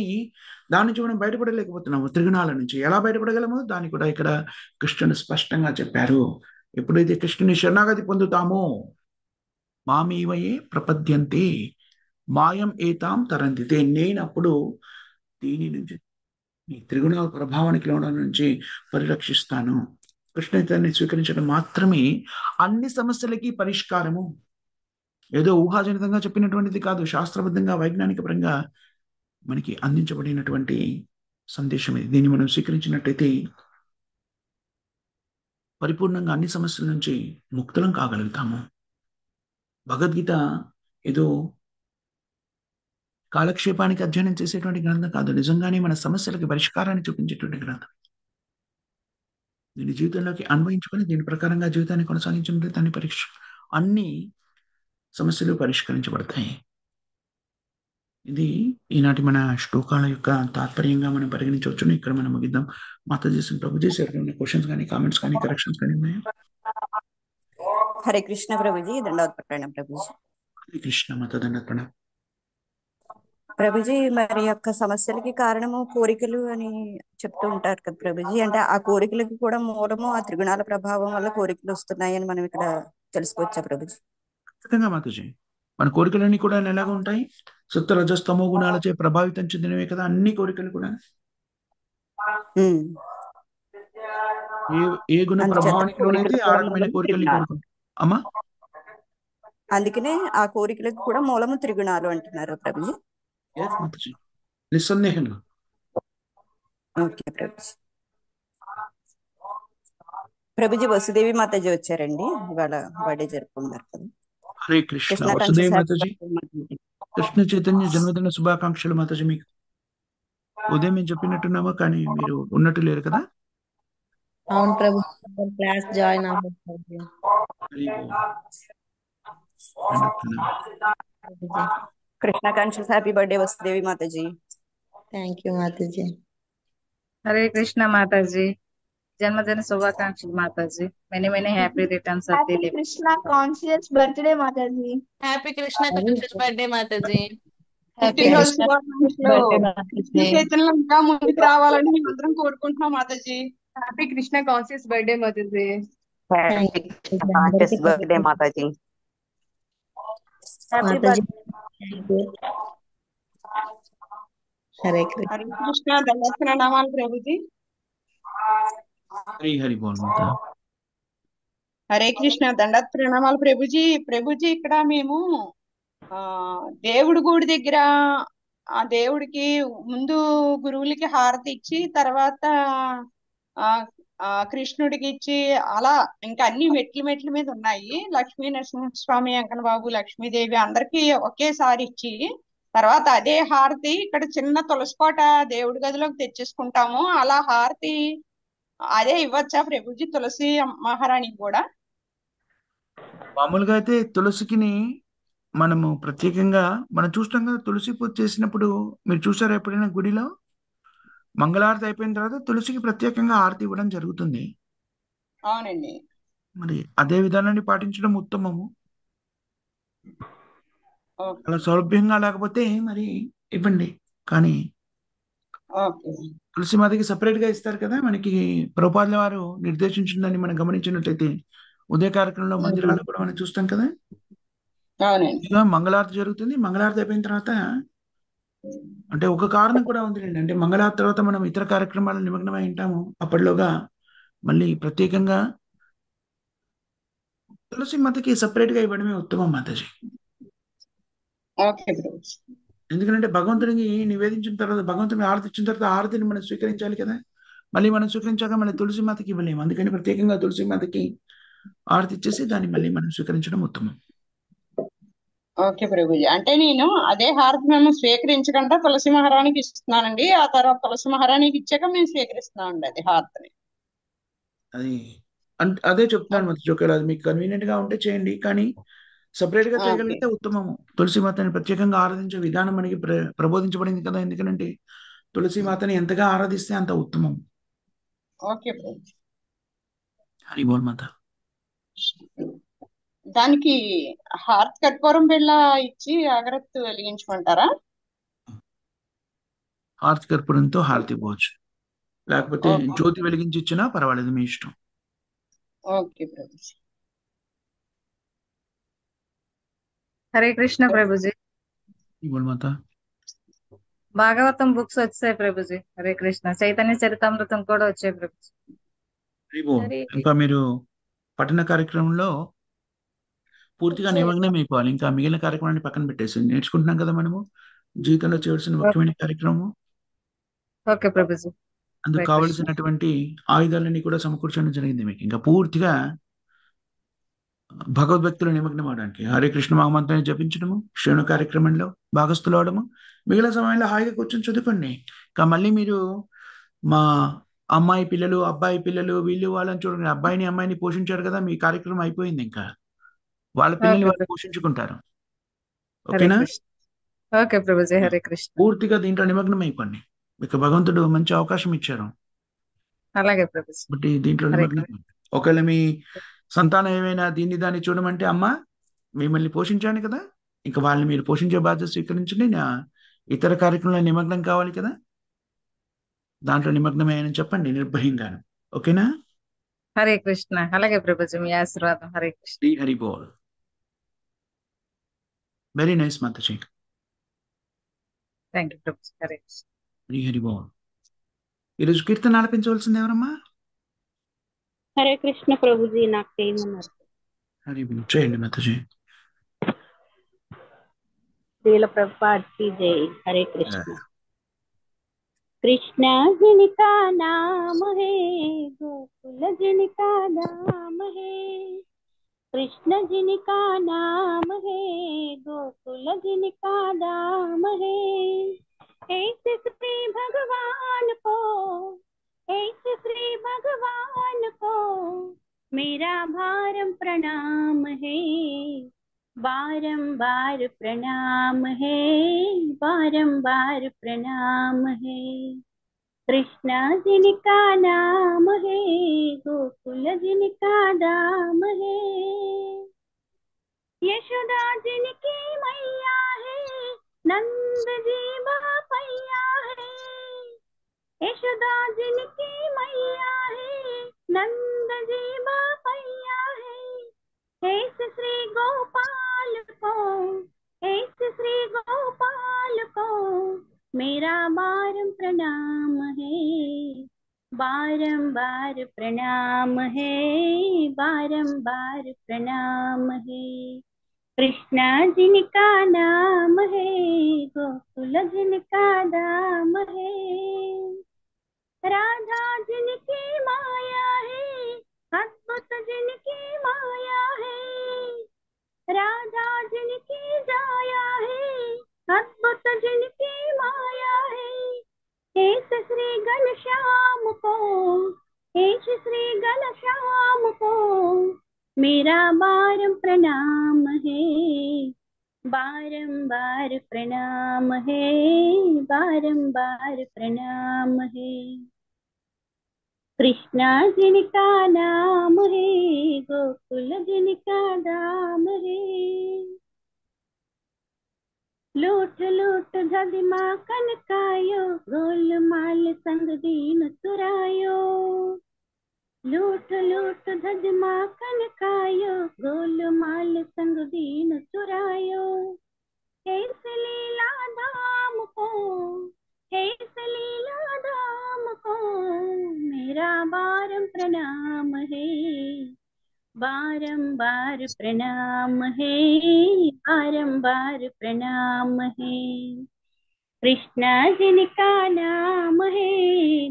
దాని నుంచి మనం బయటపడలేకపోతున్నాము. త్రిగుణాల నుంచి ఎలా బయటపడగలమో దాన్ని కూడా ఇక్కడ కృష్ణుడు స్పష్టంగా చెప్పారు. ఎప్పుడైతే కృష్ణుని శరణాగతి పొందుతామో మామేవయే ప్రపద్యంతే మాయం ఏతాం తరంతితే, నేను అప్పుడు దీని నుంచి ఈ త్రిగుణాల ప్రభావానికి లోన నుంచి పరిరక్షిస్తాను. కృష్ణుని స్వీకరించడం మాత్రమే అన్ని సమస్యలకి పరిష్కారము. ఏదో ఊహాజనితంగా చెప్పినటువంటిది కాదు, శాస్త్రబద్ధంగా వైజ్ఞానిక పరంగా మనకి అందించబడినటువంటి సందేశం ఇది. దీన్ని మనం స్వీకరించినట్టయితే పరిపూర్ణంగా అన్ని సమస్యల నుంచి ముక్తులం కాగలుగుతాము. భగవద్గీత ఏదో కాలక్షేపానికి అధ్యయనం చేసేటువంటి గ్రంథం కాదు, నిజంగానే మన సమస్యలకి పరిష్కారాన్ని చూపించేటువంటి గ్రంథం. దీని జీవితంలోకి అన్వయించుకొని దీని ప్రకారంగా జీవితాన్ని కొనసాగించినట్లయితే అన్ని సమస్యలు పరిష్కరించబడతాయి. ఇది ఈనాటి మన శ్లోకాల యొక్క తాత్పర్యంగా మనం పరిగణించవచ్చును. ఇక్కడ మనం ముగిద్దాం. మాతాజీ ప్రభు చేసేటువంటి క్వశ్చన్స్ కానీ కామెంట్స్ కానీ కరెక్షన్స్ కానీ ఉన్నాయా? హరే కృష్ణ ప్రభుజీ, దండవత్ ప్రణామం ప్రభుజీ. హరే కృష్ణ మాత, దండవత్ ప్రణామం ప్రభుజీ. మరి యొక్క సమస్యలకి కారణము కోరికలు అని చెప్తూ ఉంటారు కదా ప్రభుజీ, అంటే ఆ కోరికలకి కూడా మూలము ఆ త్రిగుణాల ప్రభావం వల్ల కోరికలు వస్తున్నాయని మనం ఇక్కడ తెలుసుకోవచ్చా ప్రభుజీ? ఖచ్చితంగా మాతాజీ. మన కోరికలన్నీ కూడా ఎలాగ ఉంటాయి? సత్వ రజస్తమో గుణాలచే ప్రభావితం చెందినవే కదా అన్ని కోరికలు కూడా. ఏ గుణ ప్రభావానికి లోనైతే ఆ రకమైన కోరికల్ని కోరుకుంటాం అమ్మా. అందుకనే ఆ కోరికలకు కూడా మూలము త్రిగుణాలు అంటున్నారు ప్రభుజీ. నిస్సందేహంగా. ఓకే ప్రభుజీ. ప్రభుజీ వసుదేవి మాతాజీ వచ్చారండి, ఇవాళ బర్త్డే జరుపుకున్నారు కదా. హరే కృష్ణ. వసుదేవి మాతాజీ, కృష్ణ చైతన్య జన్మదిన శుభాకాంక్షలు మాతాజీ. మీకు ఉదయం మేము చెప్పినట్టున్నామా, కానీ మీరు ఉన్నట్టు లేరు కదా. అవును ప్రభు, క్లాస్ జాయిన్ అవ్వాలి. కృష్ణాకాంక్షలు. హ్యాపీ బర్త్డే వసుదేవి మాతాజీ. థ్యాంక్ యూ మాతాజీ. హరే కృష్ణ మాతాజీ, జన్మదిన శుభాకాంక్షలు మాతాజీ. Many many happy returns of the day. Krishna conscious birthday మాతాజీ. హ్యాపీ కృష్ణ కాన్షియస్ బర్త్డే మాతాజీ. చైతన్యం ఇంకా ముందుకు రావాలని మేమందరం కోరుకుంటున్నాం మాతాజీ. హ్యాపీ కృష్ణ కాన్షియస్ బర్త్డే మాతాజీ. కాన్షియస్ బర్త్డే మాతాజీ. హరే కృష్ణ. దండవత్ ప్రణామాలు ప్రభుజీ. హరి హరి బోల్ మాతా. హరే కృష్ణ. దండవత్ ప్రణామాలు ప్రభుజీ. ప్రభుజీ, ఇక్కడ మేము దేవుడి గుడి దగ్గర ఆ దేవుడికి ముందు గురువులకి హారతి ఇచ్చి తర్వాత కృష్ణుడికి ఇచ్చి అలా ఇంకా అన్ని మెట్ల మీద ఉన్నాయి. లక్ష్మీ నరసింహస్వామి, అంకన బాబు, లక్ష్మీదేవి అందరికి ఒకేసారి ఇచ్చి తర్వాత అదే హారతి ఇక్కడ చిన్న తులసికోట దేవుడి గదిలోకి తెచ్చేసుకుంటాము. అలా హారతి అదే ఇవ్వచ్చా ప్రభుజీ తులసి మహారాణికి కూడా? మామూలుగా అయితే తులసికిని మనము ప్రత్యేకంగా మనం చూస్తాం కదా. తులసి పూజ చేసినప్పుడు మీరు చూసారా ఎప్పుడైనా గుడిలో మంగళారతి అయిపోయిన తర్వాత తులసికి ప్రత్యేకంగా హారతి ఇవ్వడం జరుగుతుంది. అవునండి. మరి అదే విధానాన్ని పాటించడం ఉత్తమము. అలా సౌలభ్యంగా లేకపోతే మరి ఇవ్వండి. కానీ తులసి మాతకి సపరేట్ గా ఇస్తారు కదా. మనకి ప్రభుపాదుల వారు నిర్దేశించిందని మనం గమనించినట్లయితే ఉదయ కార్యక్రమంలో మందిరాలు కూడా మనం చూస్తాం కదా. మంగళారతి జరుగుతుంది. మంగళారతి అయిపోయిన తర్వాత అంటే ఒక కారణం కూడా ఉంది, అంటే మంగళారతి తర్వాత మనం ఇతర కార్యక్రమాలు నిమగ్నమై ఉంటాము. అప్పటిలోగా మళ్ళీ ప్రత్యేకంగా తులసి మాతకి సపరేట్ గా ఇవ్వడమే ఉత్తమం మాతాజీ. ఎందుకంటే భగవంతుడికి నివేదించిన తర్వాత, భగవంతుని ఆరతి ఇచ్చిన తర్వాత ఆరతిని మనం స్వీకరించాలి కదా. మళ్ళీ మనం స్వీకరించాక మళ్ళీ తులసి మాతకి ఇవ్వలేము. అందుకని ప్రత్యేకంగా తులసి మాతకి ఆరతి ఇచ్చేసి దాన్ని మళ్ళీ మనం స్వీకరించడం ఉత్తమం. ఓకే ప్రభుజీ. అంటే నేను అదే హారతి మేము స్వీకరించకుండా తులసి మహారాణికి ఇస్తున్నానండి. ఆ తర్వాత తులసి మహారాణికి ఇచ్చాక మేము స్వీకరిస్తున్నామండి అది హారతిని. అది అదే చెప్తున్నాను మాతాజీ. ఒకవేళ అది మీకు కన్వీనియంట్ గా ఉంటే చేయండి, కానీ సపరేట్ గా చేయగలిగితే ఉత్తమము. తులసి మాతని ప్రత్యేకంగా ఆరాధించే విధానం మనకి ప్రబోధించబడింది కదా. ఎందుకంటే తులసి మాతని ఎంతగా ఆరాధిస్తే అంత ఉత్తమం. ఓకే ప్రభుజీ. హరి బోల్ మాత. దానికి హారతి కర్పూరం బిళ్ళ ఇచ్చి అగరత్తు వెలిగించమంటారా? హారతి కర్పూరంతో హారతి ఇవ్వచ్చు, లేకపోతే ఓకే జ్యోతి వెలిగించి ఇచ్చినా పర్వాలేదు, మీ ఇష్టం. ఓకే ప్రభుజీ. హరే కృష్ణ ప్రభుజీ. హరి బోల్ మాత. భాగవతం బుక్స్ వచ్చాయి ప్రభుజీ. హరే కృష్ణ. చైతన్య చరితామృతం కూడా వచ్చాయి ప్రభుజీ. హరి బోల్. హరే ఇంకా మీరు పఠన కార్యక్రమంలో పూర్తిగా నిమగ్నం అయిపోవాలి. ఇంకా మిగిలిన కార్యక్రమాన్ని పక్కన పెట్టేసి నేర్చుకుంటున్నాం కదా మనము, జీవితంలో చేయవలసిన ముఖ్యమైన కార్యక్రమం. ఓకే ప్రభుజీ. అందుకు హరే కృష్ణ. కావలసినటువంటి ఆయుధాలన్నీ కూడా సమకూర్చడం జరిగింది మీకు. ఇంకా పూర్తిగా భగవద్భక్తులు నిమగ్నం అవడానికి హరే కృష్ణ మహామంత్రాన్ని జపించడము, శ్రేణు కార్యక్రమంలో భాగస్థులు అవడము, మిగిలిన సమయంలో హాయిగా కూర్చొని చదువుకోండి. ఇంకా మళ్ళీ మీరు మా అమ్మాయి పిల్లలు, అబ్బాయి పిల్లలు, వీళ్ళు వాళ్ళని చూడండి. అబ్బాయిని అమ్మాయిని పోషించారు కదా, మీ కార్యక్రమం అయిపోయింది. ఇంకా వాళ్ళ పిల్లల్ని ఓకే వాళ్ళు ప్రభు. పోషించుకుంటారు. హరే ఓకేనా? కృష్ణ. ఓకే ప్రభుజీ. హరే కృష్ణ. పూర్తిగా దీంట్లో నిమగ్నం అయిపోండి. మీకు భగవంతుడు మంచి అవకాశం ఇచ్చారు, అలాగే ప్రభుజీ. బట్టి దీంట్లో హరే నిమగ్నం కృష్ణ. అయిపోండి. ఒకవేళ మీ సంతానం ఏమైనా దాన్ని చూడమంటే, అమ్మ మిమ్మల్ని పోషించాను కదా, ఇంకా వాళ్ళని మీరు పోషించే బాధ్యత స్వీకరించండి. నా ఇతర కార్యక్రమంలో నిమగ్నం కావాలి కదా, దాంట్లో నిమగ్నమయ్యానని చెప్పండి నిర్భయంగాను. ఓకేనా? హరే కృష్ణ. అలాగే ప్రభుజీ, మీ ఆశీర్వాదం. హరే కృష్ణ. శ్రీ హరి బోల్. వెరీ నైస్ మాతాజీ. థ్యాంక్ యూ ప్రభుజీ. హరే కృష్ణ. శ్రీ హరి బోల్. ఈరోజు కీర్తన ఆలపించవలసింది ఎవరమ్మా? హరే కృష్ణ ప్రభుజీ, నాకు చేయమన్నారు. హరి బోల్ చేయండి మాతాజీ. శ్రీల ప్రభుపాద్కి జై. హరే కృష్ణ. कृष्ण जिनका नाम है गोकुल जिनका नाम है, कृष्ण जिनका नाम है गोकुल जिनका नाम है, ऐसे श्री भगवान को, ऐसे श्री भगवान को मेरा बारम प्रणाम है, बारंबार प्रणाम है, बारंबार प्रणाम है। कृष्ण जिनका नाम है गोकुल जिनका धाम है, यशोदा जिनकी मैया है नंद जी बापैया है, यशोदा जिनकी मैया है नंद जी बापैया है, ऐसे श्री गोपाल को, ऐसे श्री गोपाल को मेरा बारम प्रणाम है, बारंबार प्रणाम है, बारंबार प्रणाम है। कृष्ण जिनका नाम है गोकुल जिनका धाम है, राधा जिनकी माया है अद्भुत जिनकी माया है, राधा जिनकी जाया है अद्भुत जिनकी माया है, ऐसे श्री घनश्याम को, ऐसे श्री घनश्याम को मेरा बारम प्रणाम है, बारंबार प्रणाम है, बारंबार प्रणाम है। कृष्ण जिनका नाम है गोकुल जिनका धाम है, लूट लूट धदिमा कनकायो गोलमाल संग दीन सुरायो, लूट लूट धदिमा कनकायो गोलमाल संग दीन सुरायो, ऐसे लीला धाम को, ऐसे लीला धाम को मेरा बारम प्रणाम है, बारंबार प्रणाम है, बारंबार प्रणाम है। कृष्ण जिनका नाम है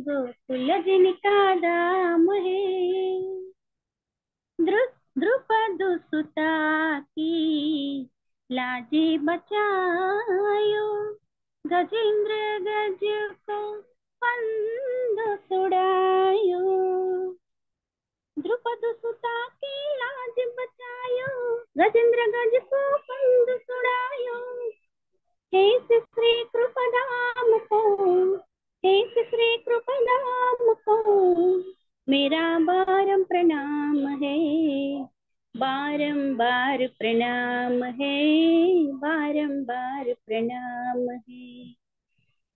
गोकुल जिनका धाम है, द्रुपद सुता की लाजे बचायो, गजेंद्र गज को फंद छुड़ायो, द्रुपद सुता की लाज बचायो, गजेंद्र गज को फंद छुड़ायो, ऐसे श्री कृपधाम को, मेरा प्रणाम है, बारंबार प्रणाम है, बारंबार प्रणाम है।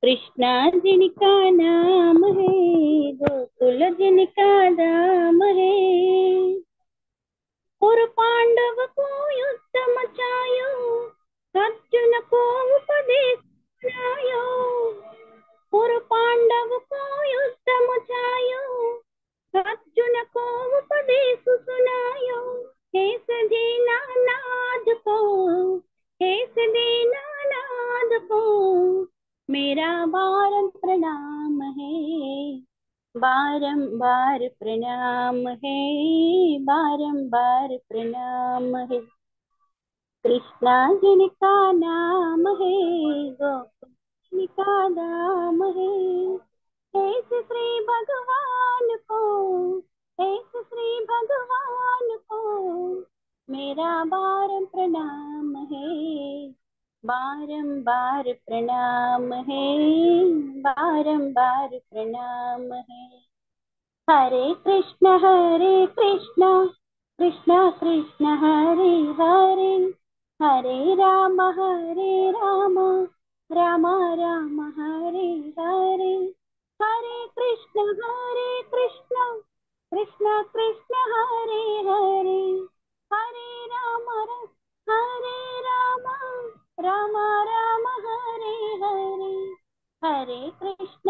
कृष्णा जिनका नाम है, गोकुल जिनका धाम है। और पांडव को युद्ध मचायो, अर्जुन को उपदेश सुनायो। और पांडव को युद्ध मचायो, अर्जुन को उपदेश सुनायो। हे दीनानाथ को, हे दीनानाथ को, मेरा प्रणाम है, बारंबार प्रणाम है, बारंबार प्रणाम है। कृष्णा जिनका नाम है, गोकुल जिनका धाम है। ऐसे श्री भगवान को, ऐसे श्री भगवान को, मेरा प्रणाम है, बारंबार प्रणाम है, बारंबार प्रणाम है। हरे कृष्ण कृष्ण कृष्ण हरे हरे, हरे राम राम राम हरे हरे। हरे कृष्ण कृष्ण कृष्ण हरे हरे, हरे राम राम राम हरे हरे। हरे कृष्ण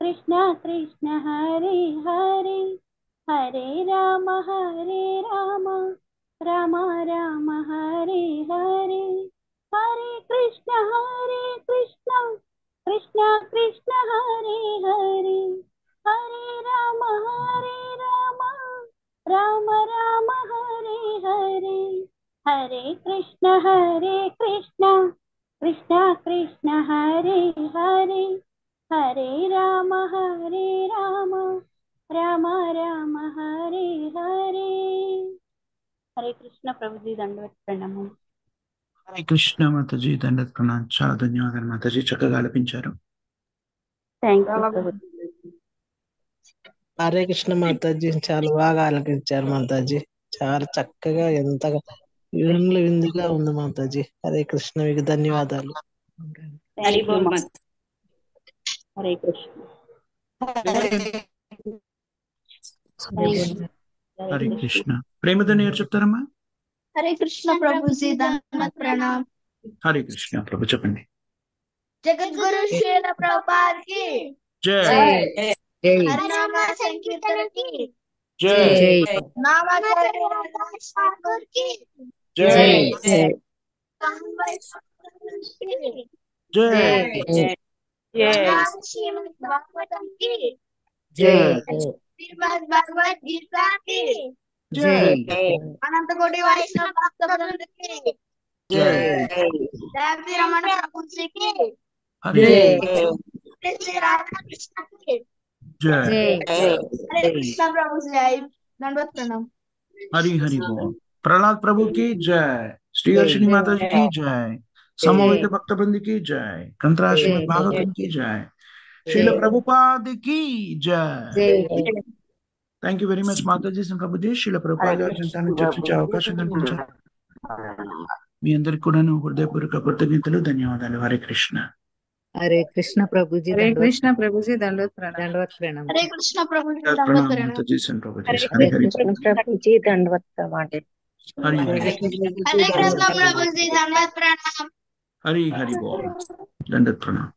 कृष्ण कृष्ण हरे हरे, हरे राम राम राम हरे हरे। हरे कृष्ण कृष्ण कृष्ण हरे हरे, हरे राम राम राम हरे हरे। हरे कृष्ण कृष्ण कृष्ण हरे हरे, हरे राम राम राम हरे हरे। हरे कृष्ण प्रभु जी, दंडवत प्रणाम। హరే కృష్ణ మాతాజీ, దండత్ ప్రణామ్. చాలా ధన్యవాదాలు మాతాజీ, చక్కగా ఆలపించారు. థ్యాంక్ యూ ప్రభు। హరే కృష్ణ మాతాజీ, చాలా బాగా ఆలకించారు మాతాజీ. చాలా చక్కగా ఎంతగా విందులు విందుగా ఉంది మాతాజీ. హరే కృష్ణ, మీకు ధన్యవాదాలు. థ్యాంక్ యూ మా. హరే కృష్ణ. హరే కృష్ణ. ప్రేమధని గారు చెప్తారమ్మా. हरे कृष्ण प्रभु जी, दंडवत प्रणाम। హరే కృష్ణ ప్రభు, చెప్పండి. जगत गुरु श्रील प्रभुपाद की జై. हरिनाम संकीर्तन की జై. नामाचार्य राधास ठाकुर की జై. कामवश की జై. नाम श्रीमद् भागवतम की श्रीमद् भगवद गीता की జై. अनंत कोटि वैष्णव भक्त वृंद की జై. देवती रमन प्रभु जी की హరే. श्री राधा कृष्ण की జై. हरे कृष्ण प्रभु जी, आई दंडवत प्रणाम। हरि हरि बोल। प्रहलाद प्रभु की जय, श्री हर्षिणी माता जी की जय, समवेत भक्तवृंद की जय, ग्रंथराज श्रीमद् भागवतम की जय, श्रील प्रभुपाद की जय। Thank you very much Mataji, Prabhuji. Srila Prabhupada గారి చింతనను చర్చించే అవకాశం కల్పించారు. మీ అందరికి కూడాను హృదయపూర్వక కృతజ్ఞతలు, ధన్యవాదాలు. హరే కృష్ణ. हरे कृष्ण प्रभु जी, हरे कृष्ण प्रभु जी, दंडवत प्रणाम। दंडवत प्रणाम। हरे कृष्ण प्रभु जी, दंडवत प्रणाम प्रणाम। माताजी, सन ప్రభుజీ. हरे हरे हरि कृष्ण प्रभु जी, दंडवत प्रणाम। हरि हरि हरे कृष्ण प्रभु जी, दंडवत प्रणाम। हरि हरि बोल। दंडवत प्रणाम।